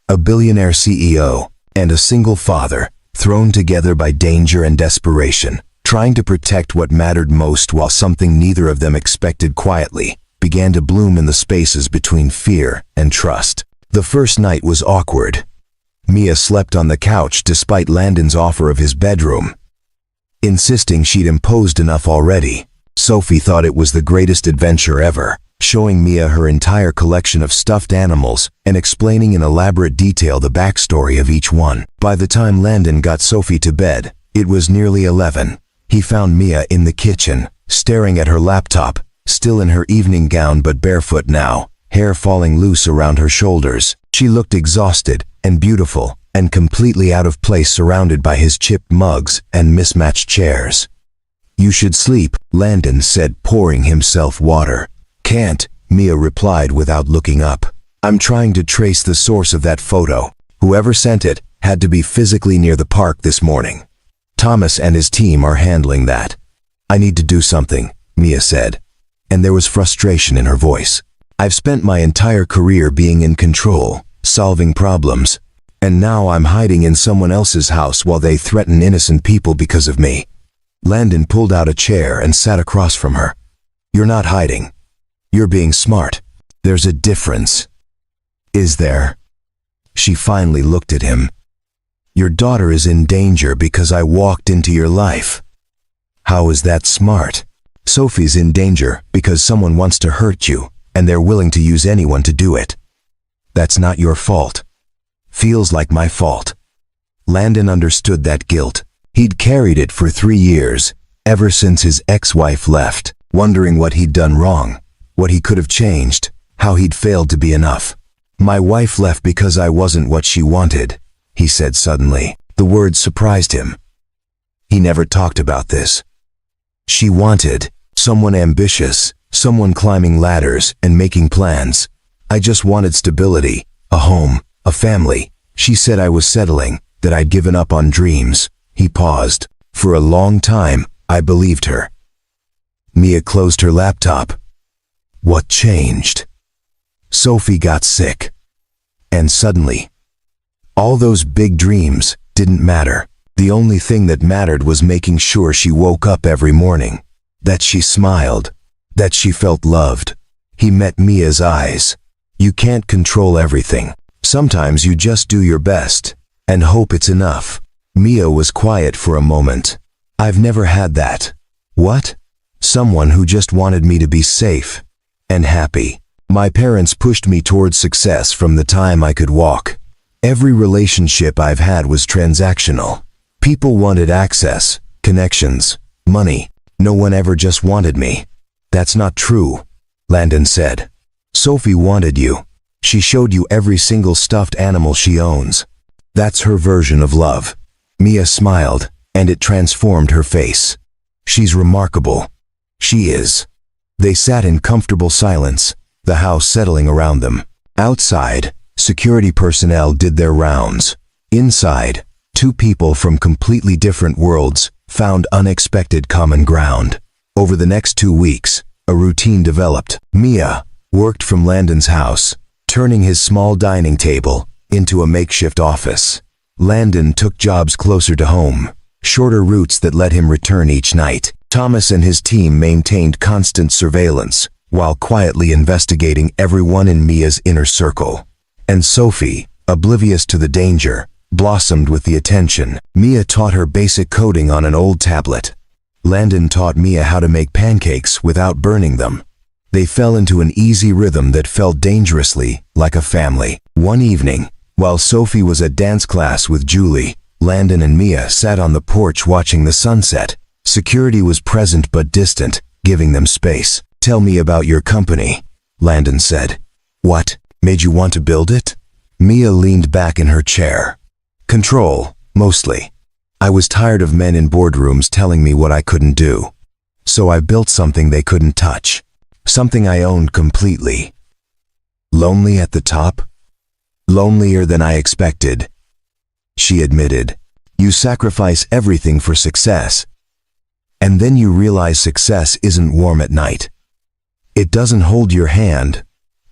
A billionaire CEO and a single father, thrown together by danger and desperation, trying to protect what mattered most while something neither of them expected quietly began to bloom in the spaces between fear and trust. The first night was awkward. Mia slept on the couch despite Landon's offer of his bedroom. Insisting she'd imposed enough already, Sophie thought it was the greatest adventure ever, showing Mia her entire collection of stuffed animals and explaining in elaborate detail the backstory of each one. By the time Landon got Sophie to bed, it was nearly 11. He found Mia in the kitchen, staring at her laptop, still in her evening gown but barefoot now, hair falling loose around her shoulders. She looked exhausted and beautiful, and completely out of place surrounded by his chipped mugs and mismatched chairs. "You should sleep," Landon said, pouring himself water. "Can't," Mia replied without looking up. "I'm trying to trace the source of that photo. Whoever sent it had to be physically near the park this morning. Thomas and his team are handling that." "I need to do something," Mia said, and there was frustration in her voice. "I've spent my entire career being in control, solving problems, And now I'm hiding in someone else's house while they threaten innocent people because of me. Landon pulled out a chair and sat across from her. You're not hiding. You're being smart. There's a difference. Is there? She finally looked at him. Your daughter is in danger because I walked into your life. How is that smart? Sophie's in danger because someone wants to hurt you, and they're willing to use anyone to do it. That's not your fault. Feels like my fault. Landon understood that guilt. He'd carried it for 3 years, ever since his ex-wife left, wondering what he'd done wrong, what he could have changed, how he'd failed to be enough. My wife left because I wasn't what she wanted, he said suddenly. The words surprised him. He never talked about this. She wanted someone ambitious, someone climbing ladders and making plans. I just wanted stability, a home, a family. She said I was settling, that I'd given up on dreams. He paused. For a long time, I believed her. Mia closed her laptop. What changed? Sophie got sick. And suddenly, all those big dreams didn't matter. The only thing that mattered was making sure she woke up every morning, that she smiled, that she felt loved. He met Mia's eyes. You can't control everything. Sometimes you just do your best and hope it's enough. Mia was quiet for a moment. I've never had that. What? Someone who just wanted me to be safe and happy. My parents pushed me towards success from the time I could walk. Every relationship I've had was transactional. People wanted access, connections, money. No one ever just wanted me. That's not true, Landon said. Sophie wanted you. She showed you every single stuffed animal she owns. That's her version of love. Mia smiled, and it transformed her face. She's remarkable. She is. They sat in comfortable silence, the house settling around them. Outside, security personnel did their rounds. Inside, 2 people from completely different worlds found unexpected common ground. Over the next 2 weeks, a routine developed. Mia worked from Landon's house, turning his small dining table into a makeshift office. Landon took jobs closer to home, shorter routes that let him return each night. Thomas and his team maintained constant surveillance while quietly investigating everyone in Mia's inner circle. And Sophie, oblivious to the danger, blossomed with the attention. Mia taught her basic coding on an old tablet. Landon taught Mia how to make pancakes without burning them. They fell into an easy rhythm that felt dangerously like a family. One evening, while Sophie was at dance class with Julie, Landon and Mia sat on the porch watching the sunset. Security was present but distant, giving them space. Tell me about your company, Landon said. What made you want to build it? Mia leaned back in her chair. Control, mostly. I was tired of men in boardrooms telling me what I couldn't do. So I built something they couldn't touch. Something I owned completely. Lonely at the top? Lonelier than I expected. She admitted. You sacrifice everything for success. And then you realize success isn't warm at night. It doesn't hold your hand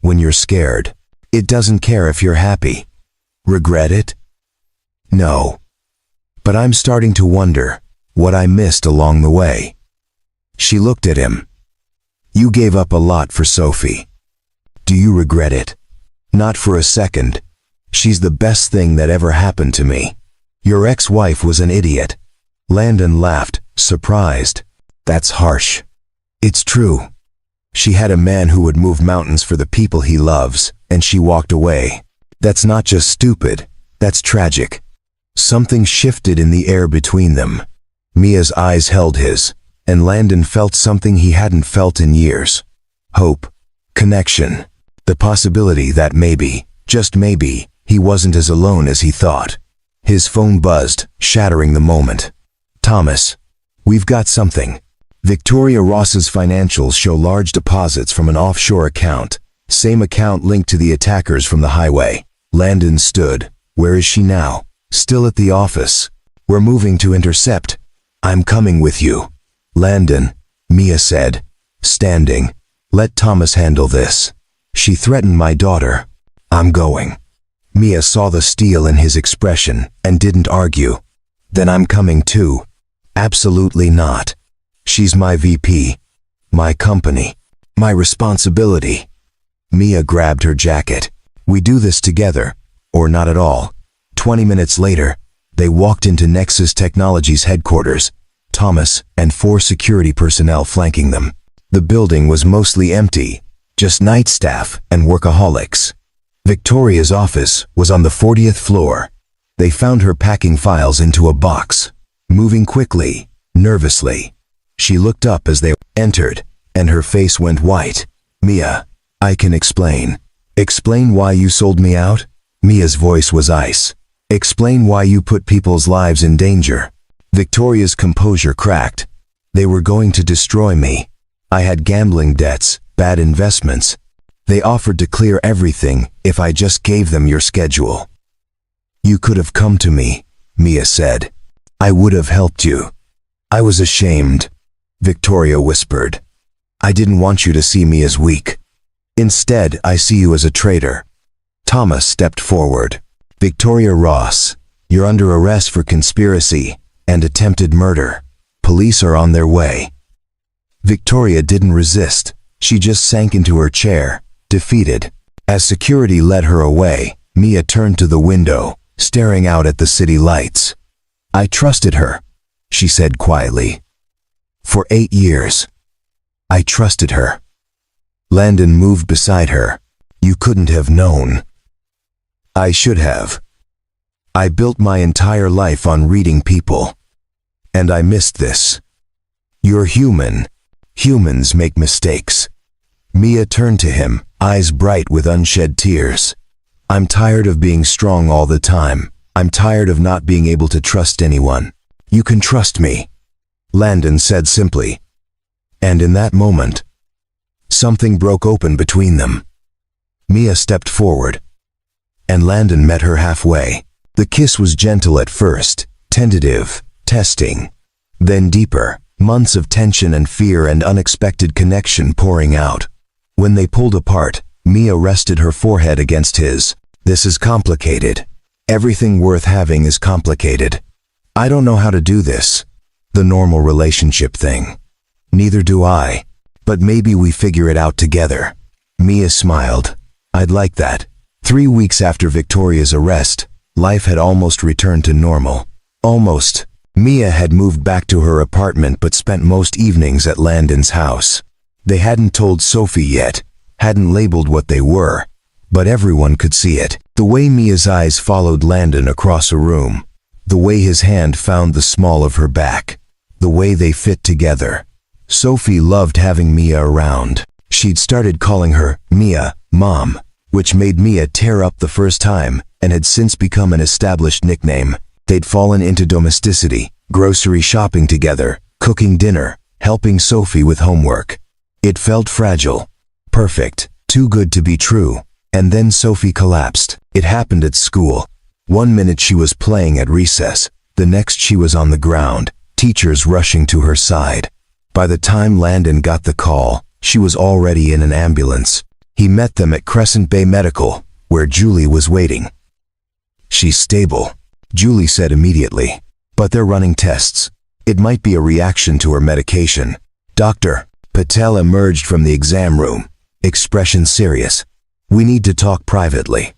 when you're scared. It doesn't care if you're happy. Regret it? No. But I'm starting to wonder what I missed along the way. She looked at him. You gave up a lot for Sophie. Do you regret it? Not for a second. She's the best thing that ever happened to me. Your ex-wife was an idiot. Landon laughed, surprised. That's harsh. It's true. She had a man who would move mountains for the people he loves, and she walked away. That's not just stupid, that's tragic. Something shifted in the air between them. Mia's eyes held his, and Landon felt something he hadn't felt in years. Hope. Connection. The possibility that maybe, just maybe, he wasn't as alone as he thought. His phone buzzed, shattering the moment. Thomas. We've got something. Victoria Ross's financials show large deposits from an offshore account. Same account linked to the attackers from the highway. Landon stood. Where is she now? Still at the office. We're moving to intercept. I'm coming with you. Landon, Mia said, standing. Let Thomas handle this. She threatened my daughter. I'm going. Mia saw the steel in his expression and didn't argue. Then I'm coming too. Absolutely not. She's my VP. My company. My responsibility. Mia grabbed her jacket. We do this together, or not at all. 20 minutes later, they walked into Nexus Technologies headquarters, Thomas and 4 security personnel flanking them. The building was mostly empty, just night staff and workaholics. Victoria's office was on the 40th floor. They found her packing files into a box, moving quickly, nervously. She looked up as they entered, and her face went white. Mia, I can explain. Explain why you sold me out? Mia's voice was ice. Explain why you put people's lives in danger. Victoria's composure cracked. They were going to destroy me. I had gambling debts, bad investments. They offered to clear everything if I just gave them your schedule. You could have come to me, Mia said. I would have helped you. I was ashamed, Victoria whispered. I didn't want you to see me as weak. Instead, I see you as a traitor. Thomas stepped forward. Victoria Ross, you're under arrest for conspiracy and attempted murder. Police are on their way. Victoria didn't resist. She just sank into her chair, defeated. As security led her away, Mia turned to the window, staring out at the city lights. I trusted her, she said quietly. For 8 years. I trusted her. Landon moved beside her. You couldn't have known. I should have. I built my entire life on reading people. And I missed this. You're human. Humans make mistakes. Mia turned to him, eyes bright with unshed tears. I'm tired of being strong all the time. I'm tired of not being able to trust anyone. You can trust me, Landon said simply. And in that moment, something broke open between them. Mia stepped forward, and Landon met her halfway. The kiss was gentle at first, tentative, testing, then deeper, months of tension and fear and unexpected connection pouring out. When they pulled apart, Mia rested her forehead against his. This is complicated. Everything worth having is complicated. I don't know how to do this, the normal relationship thing. Neither do I, but maybe we figure it out together. Mia smiled. I'd like that. 3 weeks after Victoria's arrest, life had almost returned to normal. Almost. Mia had moved back to her apartment but spent most evenings at Landon's house. They hadn't told Sophie yet, hadn't labeled what they were, but everyone could see it. The way Mia's eyes followed Landon across a room, the way his hand found the small of her back, the way they fit together. Sophie loved having Mia around. She'd started calling her, Mia, Mom, which made Mia tear up the first time and had since become an established nickname. They'd fallen into domesticity, grocery shopping together, cooking dinner, helping Sophie with homework. It felt fragile, perfect, too good to be true. And then Sophie collapsed. It happened at school. 1 minute she was playing at recess, the next she was on the ground, teachers rushing to her side. By the time Landon got the call, she was already in an ambulance. He met them at Crescent Bay Medical, where Julie was waiting. She's stable, Julie said immediately, but they're running tests. It might be a reaction to her medication. Dr. Patel emerged from the exam room, expression serious. We need to talk privately.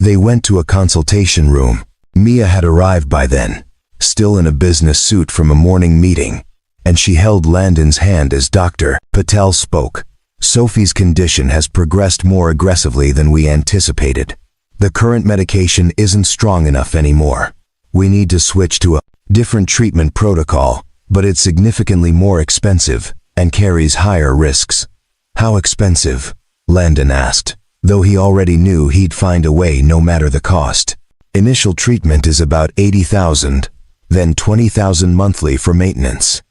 They went to a consultation room. Mia had arrived by then, still in a business suit from a morning meeting, and she held Landon's hand as Dr. Patel spoke. Sophie's condition has progressed more aggressively than we anticipated. The current medication isn't strong enough anymore. We need to switch to a different treatment protocol, but it's significantly more expensive and carries higher risks. How expensive? Landon asked, though he already knew he'd find a way no matter the cost. Initial treatment is about $80,000, then $20,000 monthly for maintenance.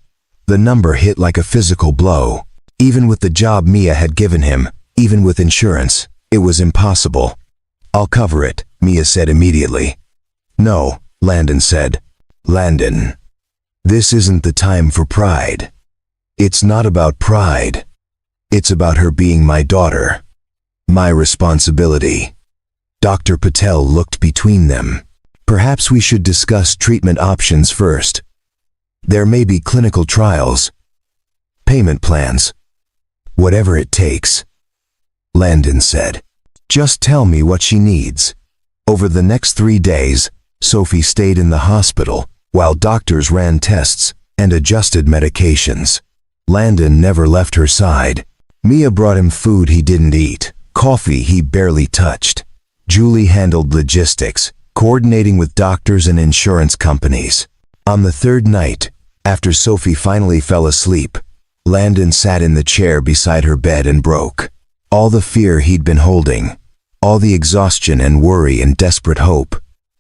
The number hit like a physical blow. Even with the job Mia had given him, even with insurance, it was impossible. I'll cover it, Mia said immediately. No, Landon said. Landon, this isn't the time for pride. It's not about pride. It's about her being my daughter. My responsibility. Dr. Patel looked between them. Perhaps we should discuss treatment options first. There may be clinical trials, payment plans, whatever it takes. Landon said. Just tell me what she needs. Over the next 3 days, Sophie stayed in the hospital while doctors ran tests and adjusted medications. Landon never left her side. Mia brought him food he didn't eat, coffee he barely touched. Julie handled logistics, coordinating with doctors and insurance companies. On the third night, after Sophie finally fell asleep, Landon sat in the chair beside her bed and broke. All the fear he'd been holding, all the exhaustion and worry and desperate hope,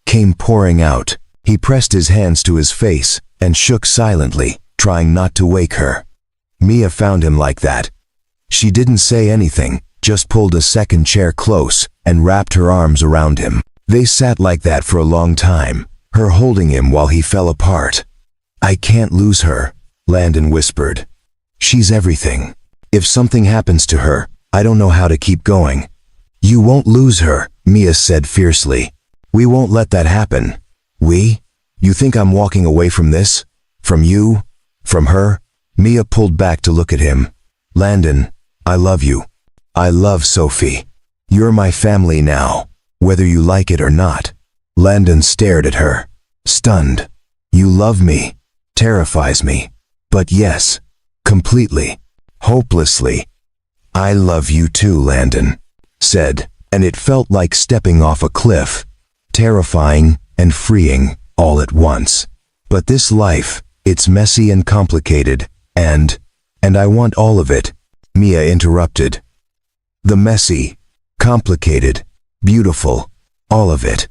came pouring out. He pressed his hands to his face and shook silently, trying not to wake her. Mia found him like that. She didn't say anything, just pulled a second chair close and wrapped her arms around him. They sat like that for a long time, her holding him while he fell apart. I can't lose her, Landon whispered. She's everything. If something happens to her, I don't know how to keep going. You won't lose her, Mia said fiercely. We won't let that happen. We? You think I'm walking away from this? From you? From her? Mia pulled back to look at him. Landon, I love you. I love Sophie. You're my family now, whether you like it or not. Landon stared at her, stunned. You love me. Terrifies me. But yes, completely, hopelessly. I love you too, Landon said, and it felt like stepping off a cliff, terrifying and freeing all at once. But this life, it's messy and complicated, and I want all of it, Mia interrupted. The messy, complicated, beautiful, all of it.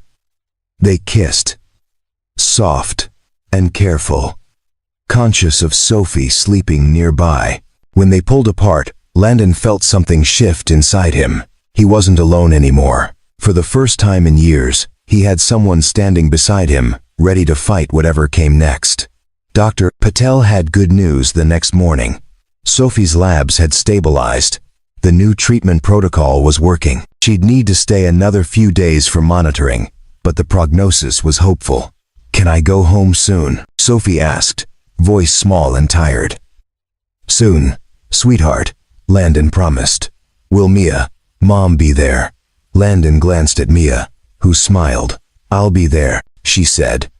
They kissed, soft and careful, conscious of Sophie sleeping nearby. When they pulled apart, Landon felt something shift inside him. He wasn't alone anymore. For the first time in years, he had someone standing beside him, ready to fight whatever came next. Dr. Patel had good news the next morning. Sophie's labs had stabilized. The new treatment protocol was working. She'd need to stay another few days for monitoring, but the prognosis was hopeful. Can I go home soon? Sophie asked, voice small and tired. Soon, sweetheart, Landon promised. Will Mia, Mom, be there? Landon glanced at Mia, who smiled. I'll be there, she said.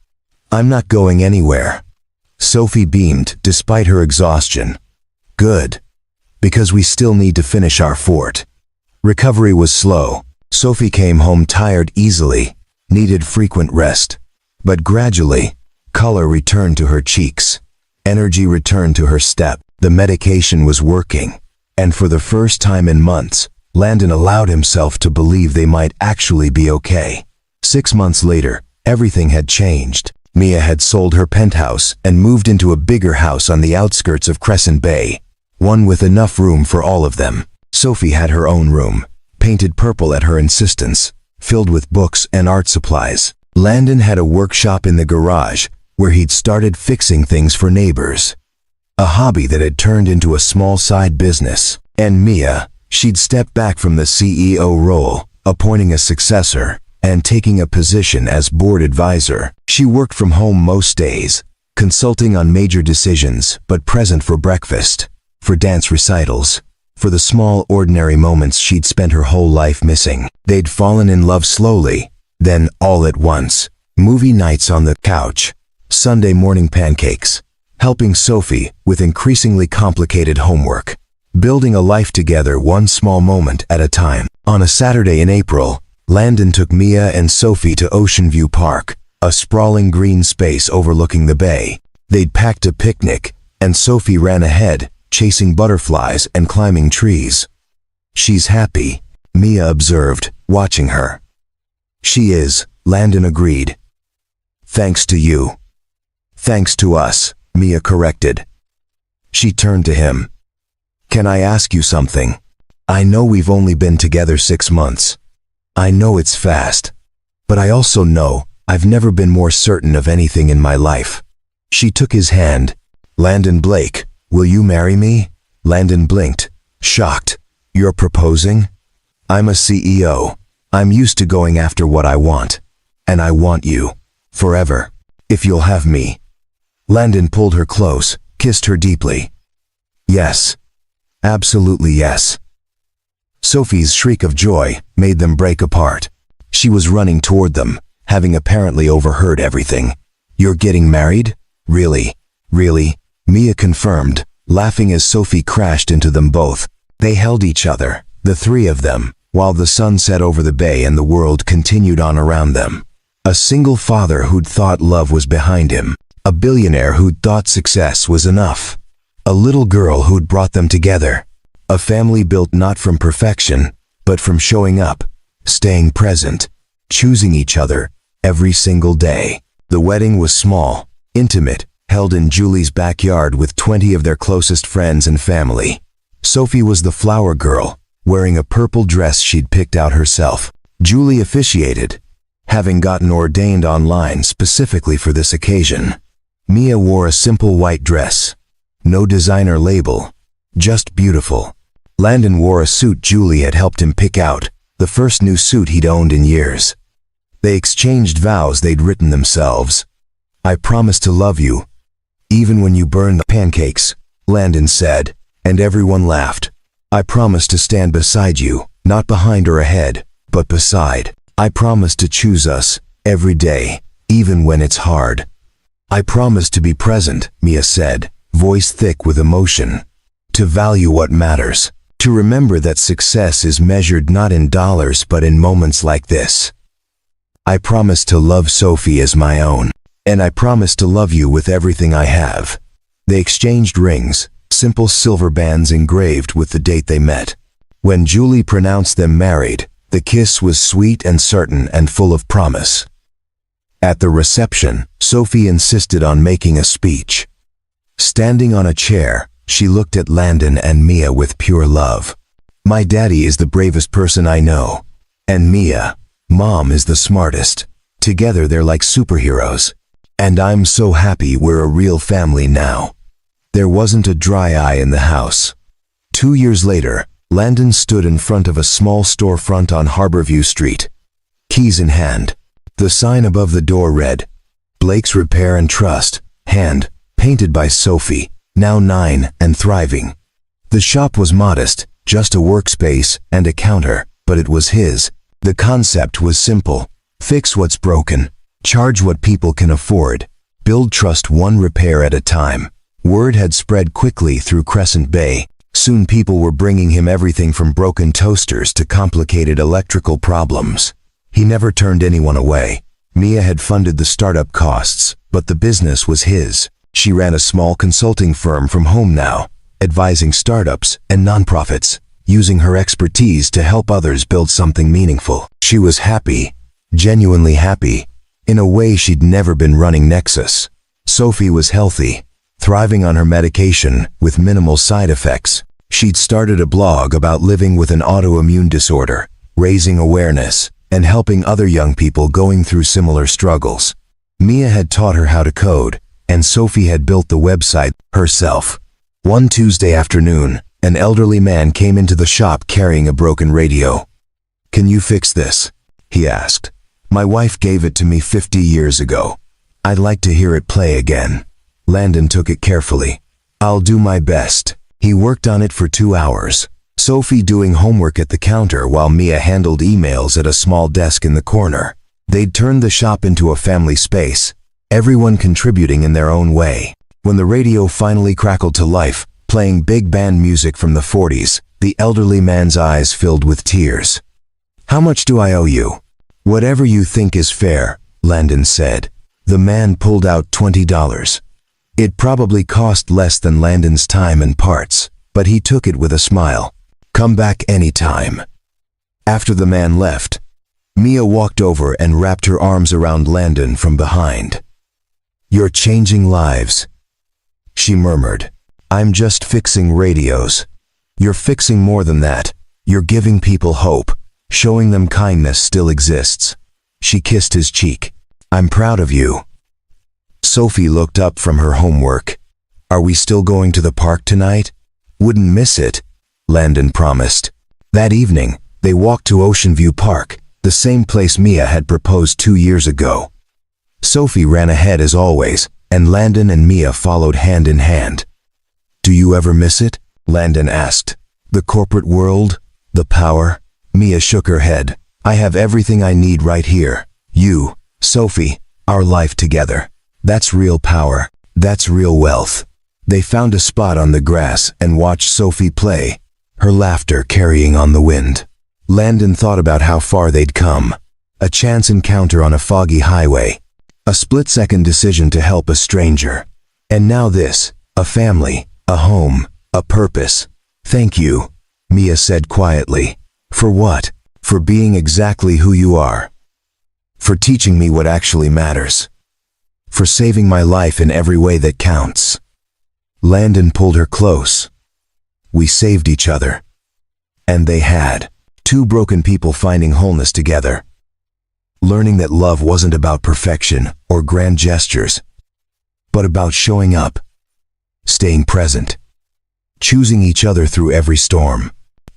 I'm not going anywhere. Sophie beamed despite her exhaustion. Good. Because we still need to finish our fort. Recovery was slow. Sophie came home tired easily, needed frequent rest. But gradually, color returned to her cheeks. Energy returned to her step. The medication was working. And for the first time in months, Landon allowed himself to believe they might actually be okay. 6 months later, everything had changed. Mia had sold her penthouse and moved into a bigger house on the outskirts of Crescent Bay, one with enough room for all of them. Sophie had her own room, painted purple at her insistence, filled with books and art supplies. Landon had a workshop in the garage where he'd started fixing things for neighbors, a hobby that had turned into a small side business. And Mia, she'd stepped back from the CEO role, appointing a successor, and taking a position as board advisor. She worked from home most days, consulting on major decisions, but present for breakfast, for dance recitals, for the small ordinary moments she'd spent her whole life missing. They'd fallen in love slowly, then all at once. Movie nights on the couch, Sunday morning pancakes, helping Sophie with increasingly complicated homework, building a life together one small moment at a time. On a Saturday in April, Landon took Mia and Sophie to Ocean View Park, a sprawling green space overlooking the bay. They'd packed a picnic, and Sophie ran ahead, chasing butterflies and climbing trees. She's happy, Mia observed, watching her. She is, Landon agreed. Thanks to you. Thanks to us, Mia corrected. She turned to him. Can I ask you something? I know we've only been together 6 months. I know it's fast, but I also know I've never been more certain of anything in my life. She took his hand. Landon Blake, will you marry me? Landon blinked, shocked. You're proposing? I'm a CEO. I'm used to going after what I want. And I want you. Forever. If you'll have me. Landon pulled her close, kissed her deeply. Yes. Absolutely yes. Sophie's shriek of joy made them break apart. She was running toward them, having apparently overheard everything. You're getting married? Really? Really? Mia confirmed, laughing as Sophie crashed into them both. They held each other, the three of them, while the sun set over the bay and the world continued on around them. A single father who'd thought love was behind him. A billionaire who'd thought success was enough. A little girl who'd brought them together. A family built not from perfection, but from showing up, staying present, choosing each other, every single day. The wedding was small, intimate, held in Julie's backyard with 20 of their closest friends and family. Sophie was the flower girl, wearing a purple dress she'd picked out herself. Julie officiated, having gotten ordained online specifically for this occasion. Mia wore a simple white dress. No designer label, just beautiful. Landon wore a suit Julie had helped him pick out, the first new suit he'd owned in years. They exchanged vows they'd written themselves. I promise to love you, even when you burn the pancakes, Landon said, and everyone laughed. I promise to stand beside you, not behind or ahead, but beside. I promise to choose us, every day, even when it's hard. I promise to be present, Mia said, voice thick with emotion. To value what matters. To remember that success is measured not in dollars but in moments like this. I promise to love Sophie as my own. And I promise to love you with everything I have. They exchanged rings, simple silver bands engraved with the date they met. When Julie pronounced them married, the kiss was sweet and certain and full of promise. At the reception, Sophie insisted on making a speech. Standing on a chair, she looked at Landon and Mia with pure love. My daddy is the bravest person I know. And Mia, Mom is the smartest. Together they're like superheroes. And I'm so happy we're a real family now. There wasn't a dry eye in the house. 2 years later, Landon stood in front of a small storefront on Harborview Street. Keys in hand. The sign above the door read, Blake's Repair and Trust, hand, painted by Sophie, now 9 and thriving. The shop was modest, just a workspace and a counter, but it was his. The concept was simple. Fix what's broken. Charge what people can afford. Build trust one repair at a time. Word had spread quickly through Crescent Bay. Soon people were bringing him everything from broken toasters to complicated electrical problems. He never turned anyone away. Mia had funded the startup costs, but the business was his. She ran a small consulting firm from home now, advising startups and nonprofits, using her expertise to help others build something meaningful. She was happy, genuinely happy, in a way she'd never been running Nexus. Sophie was healthy, thriving on her medication with minimal side effects. She'd started a blog about living with an autoimmune disorder, raising awareness, and helping other young people going through similar struggles. Mia had taught her how to code, and Sophie had built the website herself. One Tuesday afternoon, an elderly man came into the shop carrying a broken radio. Can you fix this? He asked. My wife gave it to me 50 years ago. I'd like to hear it play again. Landon took it carefully. I'll do my best. He worked on it for 2 hours. Sophie doing homework at the counter while Mia handled emails at a small desk in the corner. They'd turned the shop into a family space, everyone contributing in their own way. When the radio finally crackled to life, playing big band music from the 40s, the elderly man's eyes filled with tears. How much do I owe you? Whatever you think is fair, Landon said. The man pulled out $20. It probably cost less than Landon's time and parts, but he took it with a smile. Come back anytime. After the man left, Mia walked over and wrapped her arms around Landon from behind. You're changing lives, she murmured. I'm just fixing radios. You're fixing more than that. You're giving people hope, showing them kindness still exists. She kissed his cheek. I'm proud of you. Sophie looked up from her homework. Are we still going to the park tonight? Wouldn't miss it, Landon promised. That evening, they walked to Ocean View Park, the same place Mia had proposed 2 years ago. Sophie ran ahead as always, and Landon and Mia followed hand in hand. "Do you ever miss it?" Landon asked. "The corporate world? The power?" Mia shook her head. "I have everything I need right here. You, Sophie, our life together. That's real power. That's real wealth." They found a spot on the grass and watched Sophie play, her laughter carrying on the wind. Landon thought about how far they'd come. A chance encounter on a foggy highway. A split-second decision to help a stranger. And now this, a family, a home, a purpose. "Thank you," Mia said quietly. "For what?" "For being exactly who you are. For teaching me what actually matters. For saving my life in every way that counts." Landon pulled her close. "We saved each other." And they had. Two broken people finding wholeness together. Learning that love wasn't about perfection or grand gestures, but about showing up, staying present, choosing each other through every storm.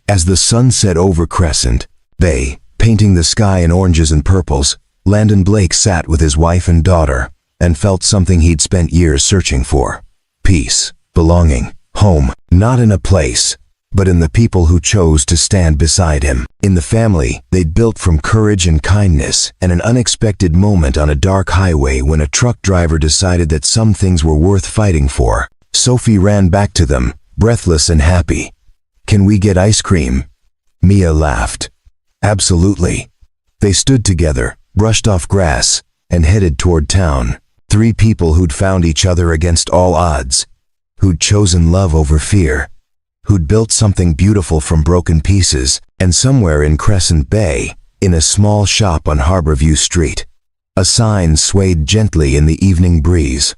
As the sun set over Crescent Bay, painting the sky in oranges and purples, Landon Blake sat with his wife and daughter and felt something he'd spent years searching for. Peace, belonging, home, not in a place, but in the people who chose to stand beside him. In the family they'd built from courage and kindness, and an unexpected moment on a dark highway when a truck driver decided that some things were worth fighting for. Sophie ran back to them, breathless and happy. "Can we get ice cream?" Mia laughed. "Absolutely." They stood together, brushed off grass, and headed toward town. Three people who'd found each other against all odds, who'd chosen love over fear, who'd built something beautiful from broken pieces. And somewhere in Crescent Bay, in a small shop on Harborview Street, a sign swayed gently in the evening breeze,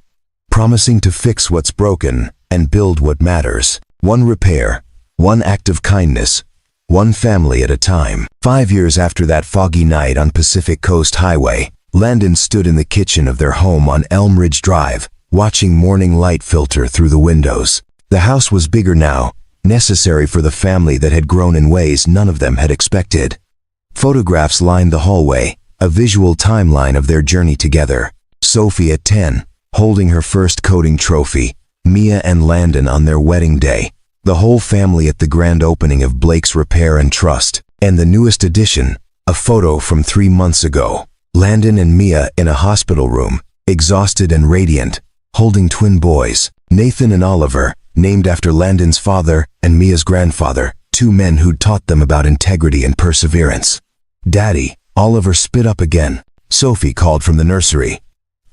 promising to fix what's broken and build what matters. One repair, one act of kindness, one family at a time. 5 years after that foggy night on Pacific Coast Highway, Landon stood in the kitchen of their home on Elm Ridge Drive, watching morning light filter through the windows. The house was bigger now, necessary for the family that had grown in ways none of them had expected. Photographs lined the hallway, a visual timeline of their journey together. Sophie at 10, holding her first coding trophy, Mia and Landon on their wedding day, the whole family at the grand opening of Blake's Repair and Trust, and the newest addition, a photo from 3 months ago. Landon and Mia in a hospital room, exhausted and radiant, holding twin boys, Nathan and Oliver, named after Landon's father and Mia's grandfather, 2 men who'd taught them about integrity and perseverance. "Daddy," Oliver spit up again. Sophie called from the nursery,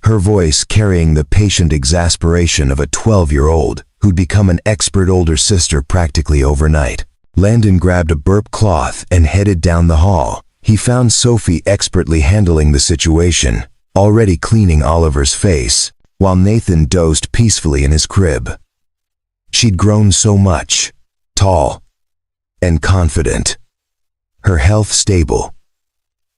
her voice carrying the patient exasperation of a 12-year-old who'd become an expert older sister practically overnight. Landon grabbed a burp cloth and headed down the hall. He found Sophie expertly handling the situation, already cleaning Oliver's face, while Nathan dozed peacefully in his crib. She'd grown so much, tall and confident, her health stable.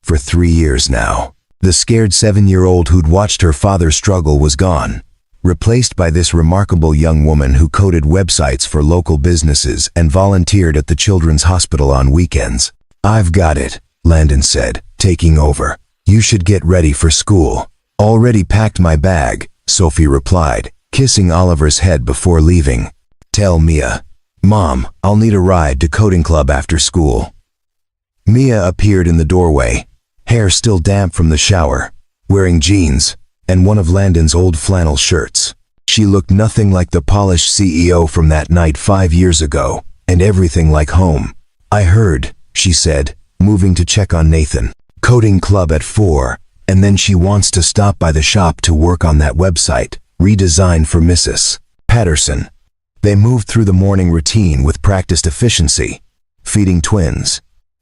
For 3 years now, the scared 7-year-old who'd watched her father struggle was gone, replaced by this remarkable young woman who coded websites for local businesses and volunteered at the Children's Hospital on weekends. "I've got it," Landon said, taking over. "You should get ready for school." "Already packed my bag," Sophie replied, kissing Oliver's head before leaving. "Tell Mia, Mom, I'll need a ride to coding club after school." Mia appeared in the doorway, hair still damp from the shower, wearing jeans and one of Landon's old flannel shirts. She looked nothing like the polished CEO from that night 5 years ago, and everything like home. "I heard," she said, moving to check on Nathan. "Coding club at 4, and then she wants to stop by the shop to work on that website, redesigned for Mrs. Patterson." They moved through the morning routine with practiced efficiency, feeding twins,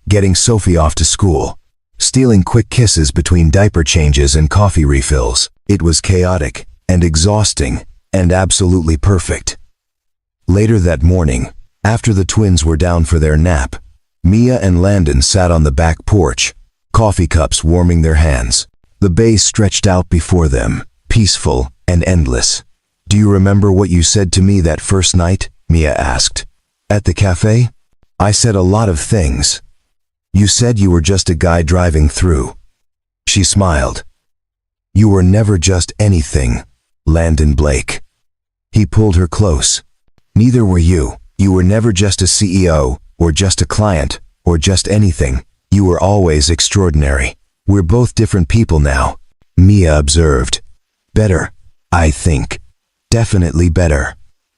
getting Sophie off to school, stealing quick kisses between diaper changes and coffee refills. It was chaotic and exhausting and absolutely perfect. Later that morning, after the twins were down for their nap, Mia and Landon sat on the back porch, coffee cups warming their hands. The bay stretched out before them, peaceful and endless. "Do you remember what you said to me that first night?" Mia asked. "At the cafe?" "I said a lot of things," You said you were just a guy driving through. She smiled. You were never just anything, Landon Blake. He pulled her close. Neither were you. You were never just a CEO, or just a client, or just anything. You were always extraordinary. We're both different people now, Mia observed. Better, I think. Definitely better.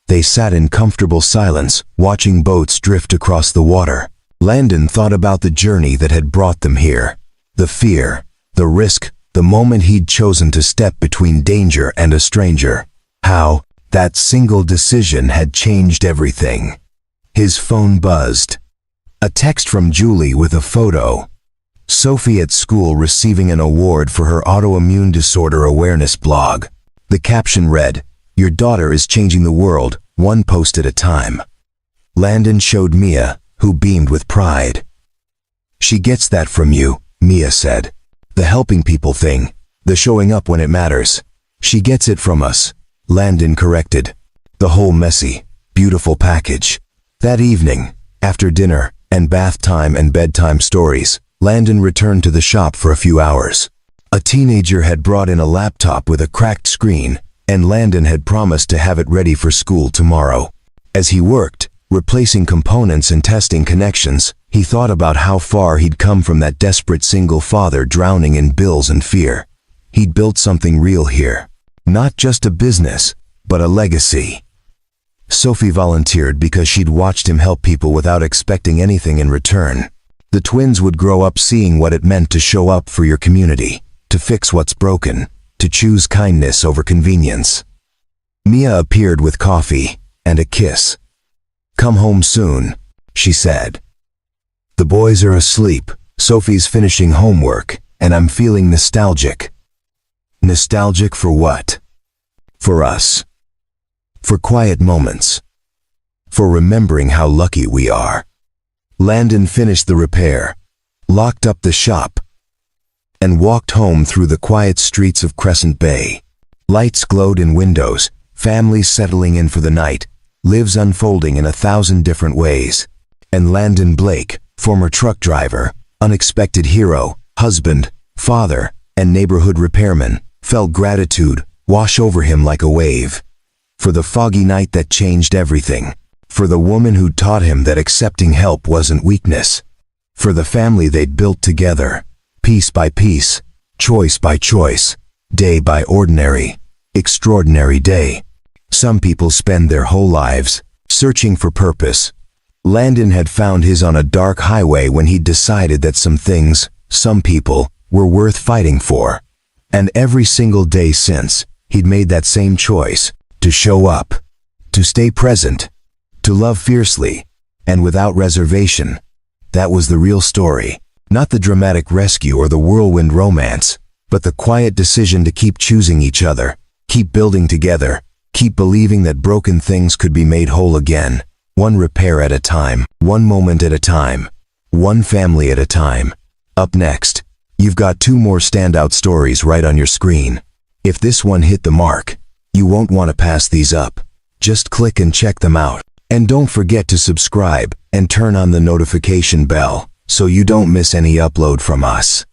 They sat in comfortable silence, watching boats drift across the water. Landon thought about the journey that had brought them here. The fear, the risk, the moment he'd chosen to step between danger and a stranger. How that single decision had changed everything. His phone buzzed. A text from Julie with a photo. Sophie at school receiving an award for her autoimmune disorder awareness blog. The caption read, "Your daughter is changing the world, one post at a time." Landon showed Mia, who beamed with pride. She gets that from you, Mia said. The helping people thing, the showing up when it matters. She gets it from us, Landon corrected. The whole messy, beautiful package. That evening, after dinner and bath time and bedtime stories, Landon returned to the shop for a few hours. A teenager had brought in a laptop with a cracked screen, and Landon had promised to have it ready for school tomorrow. As he worked, replacing components and testing connections, he thought about how far he'd come from that desperate single father drowning in bills and fear. He'd built something real here. Not just a business, but a legacy. Sophie volunteered because she'd watched him help people without expecting anything in return. The twins would grow up seeing what it meant to show up for your community, to fix what's broken, to choose kindness over convenience. Mia appeared with coffee and a kiss. "Come home soon," she said. "The boys are asleep, Sophie's finishing homework, and I'm feeling nostalgic." Nostalgic for what? For us. For quiet moments. For remembering how lucky we are. Landon finished the repair, locked up the shop, and walked home through the quiet streets of Crescent Bay. Lights glowed in windows, families settling in for the night, lives unfolding in 1,000 different ways. And Landon Blake, former truck driver, unexpected hero, husband, father, and neighborhood repairman, felt gratitude wash over him like a wave. For the foggy night that changed everything. For the woman who taught him that accepting help wasn't weakness. For the family they'd built together, piece by piece, choice by choice, day by ordinary, extraordinary day. Some people spend their whole lives searching for purpose. Landon had found his on a dark highway when he'd decided that some things, some people, were worth fighting for. And every single day since, he'd made that same choice, to show up, to stay present, to love fiercely, and without reservation. That was the real story. Not the dramatic rescue or the whirlwind romance, but the quiet decision to keep choosing each other, keep building together, keep believing that broken things could be made whole again. One repair at a time, one moment at a time, one family at a time. Up next, you've got 2 more standout stories right on your screen. If this one hit the mark, you won't want to pass these up. Just click and check them out. And don't forget to subscribe and turn on the notification bell so you don't miss any upload from us.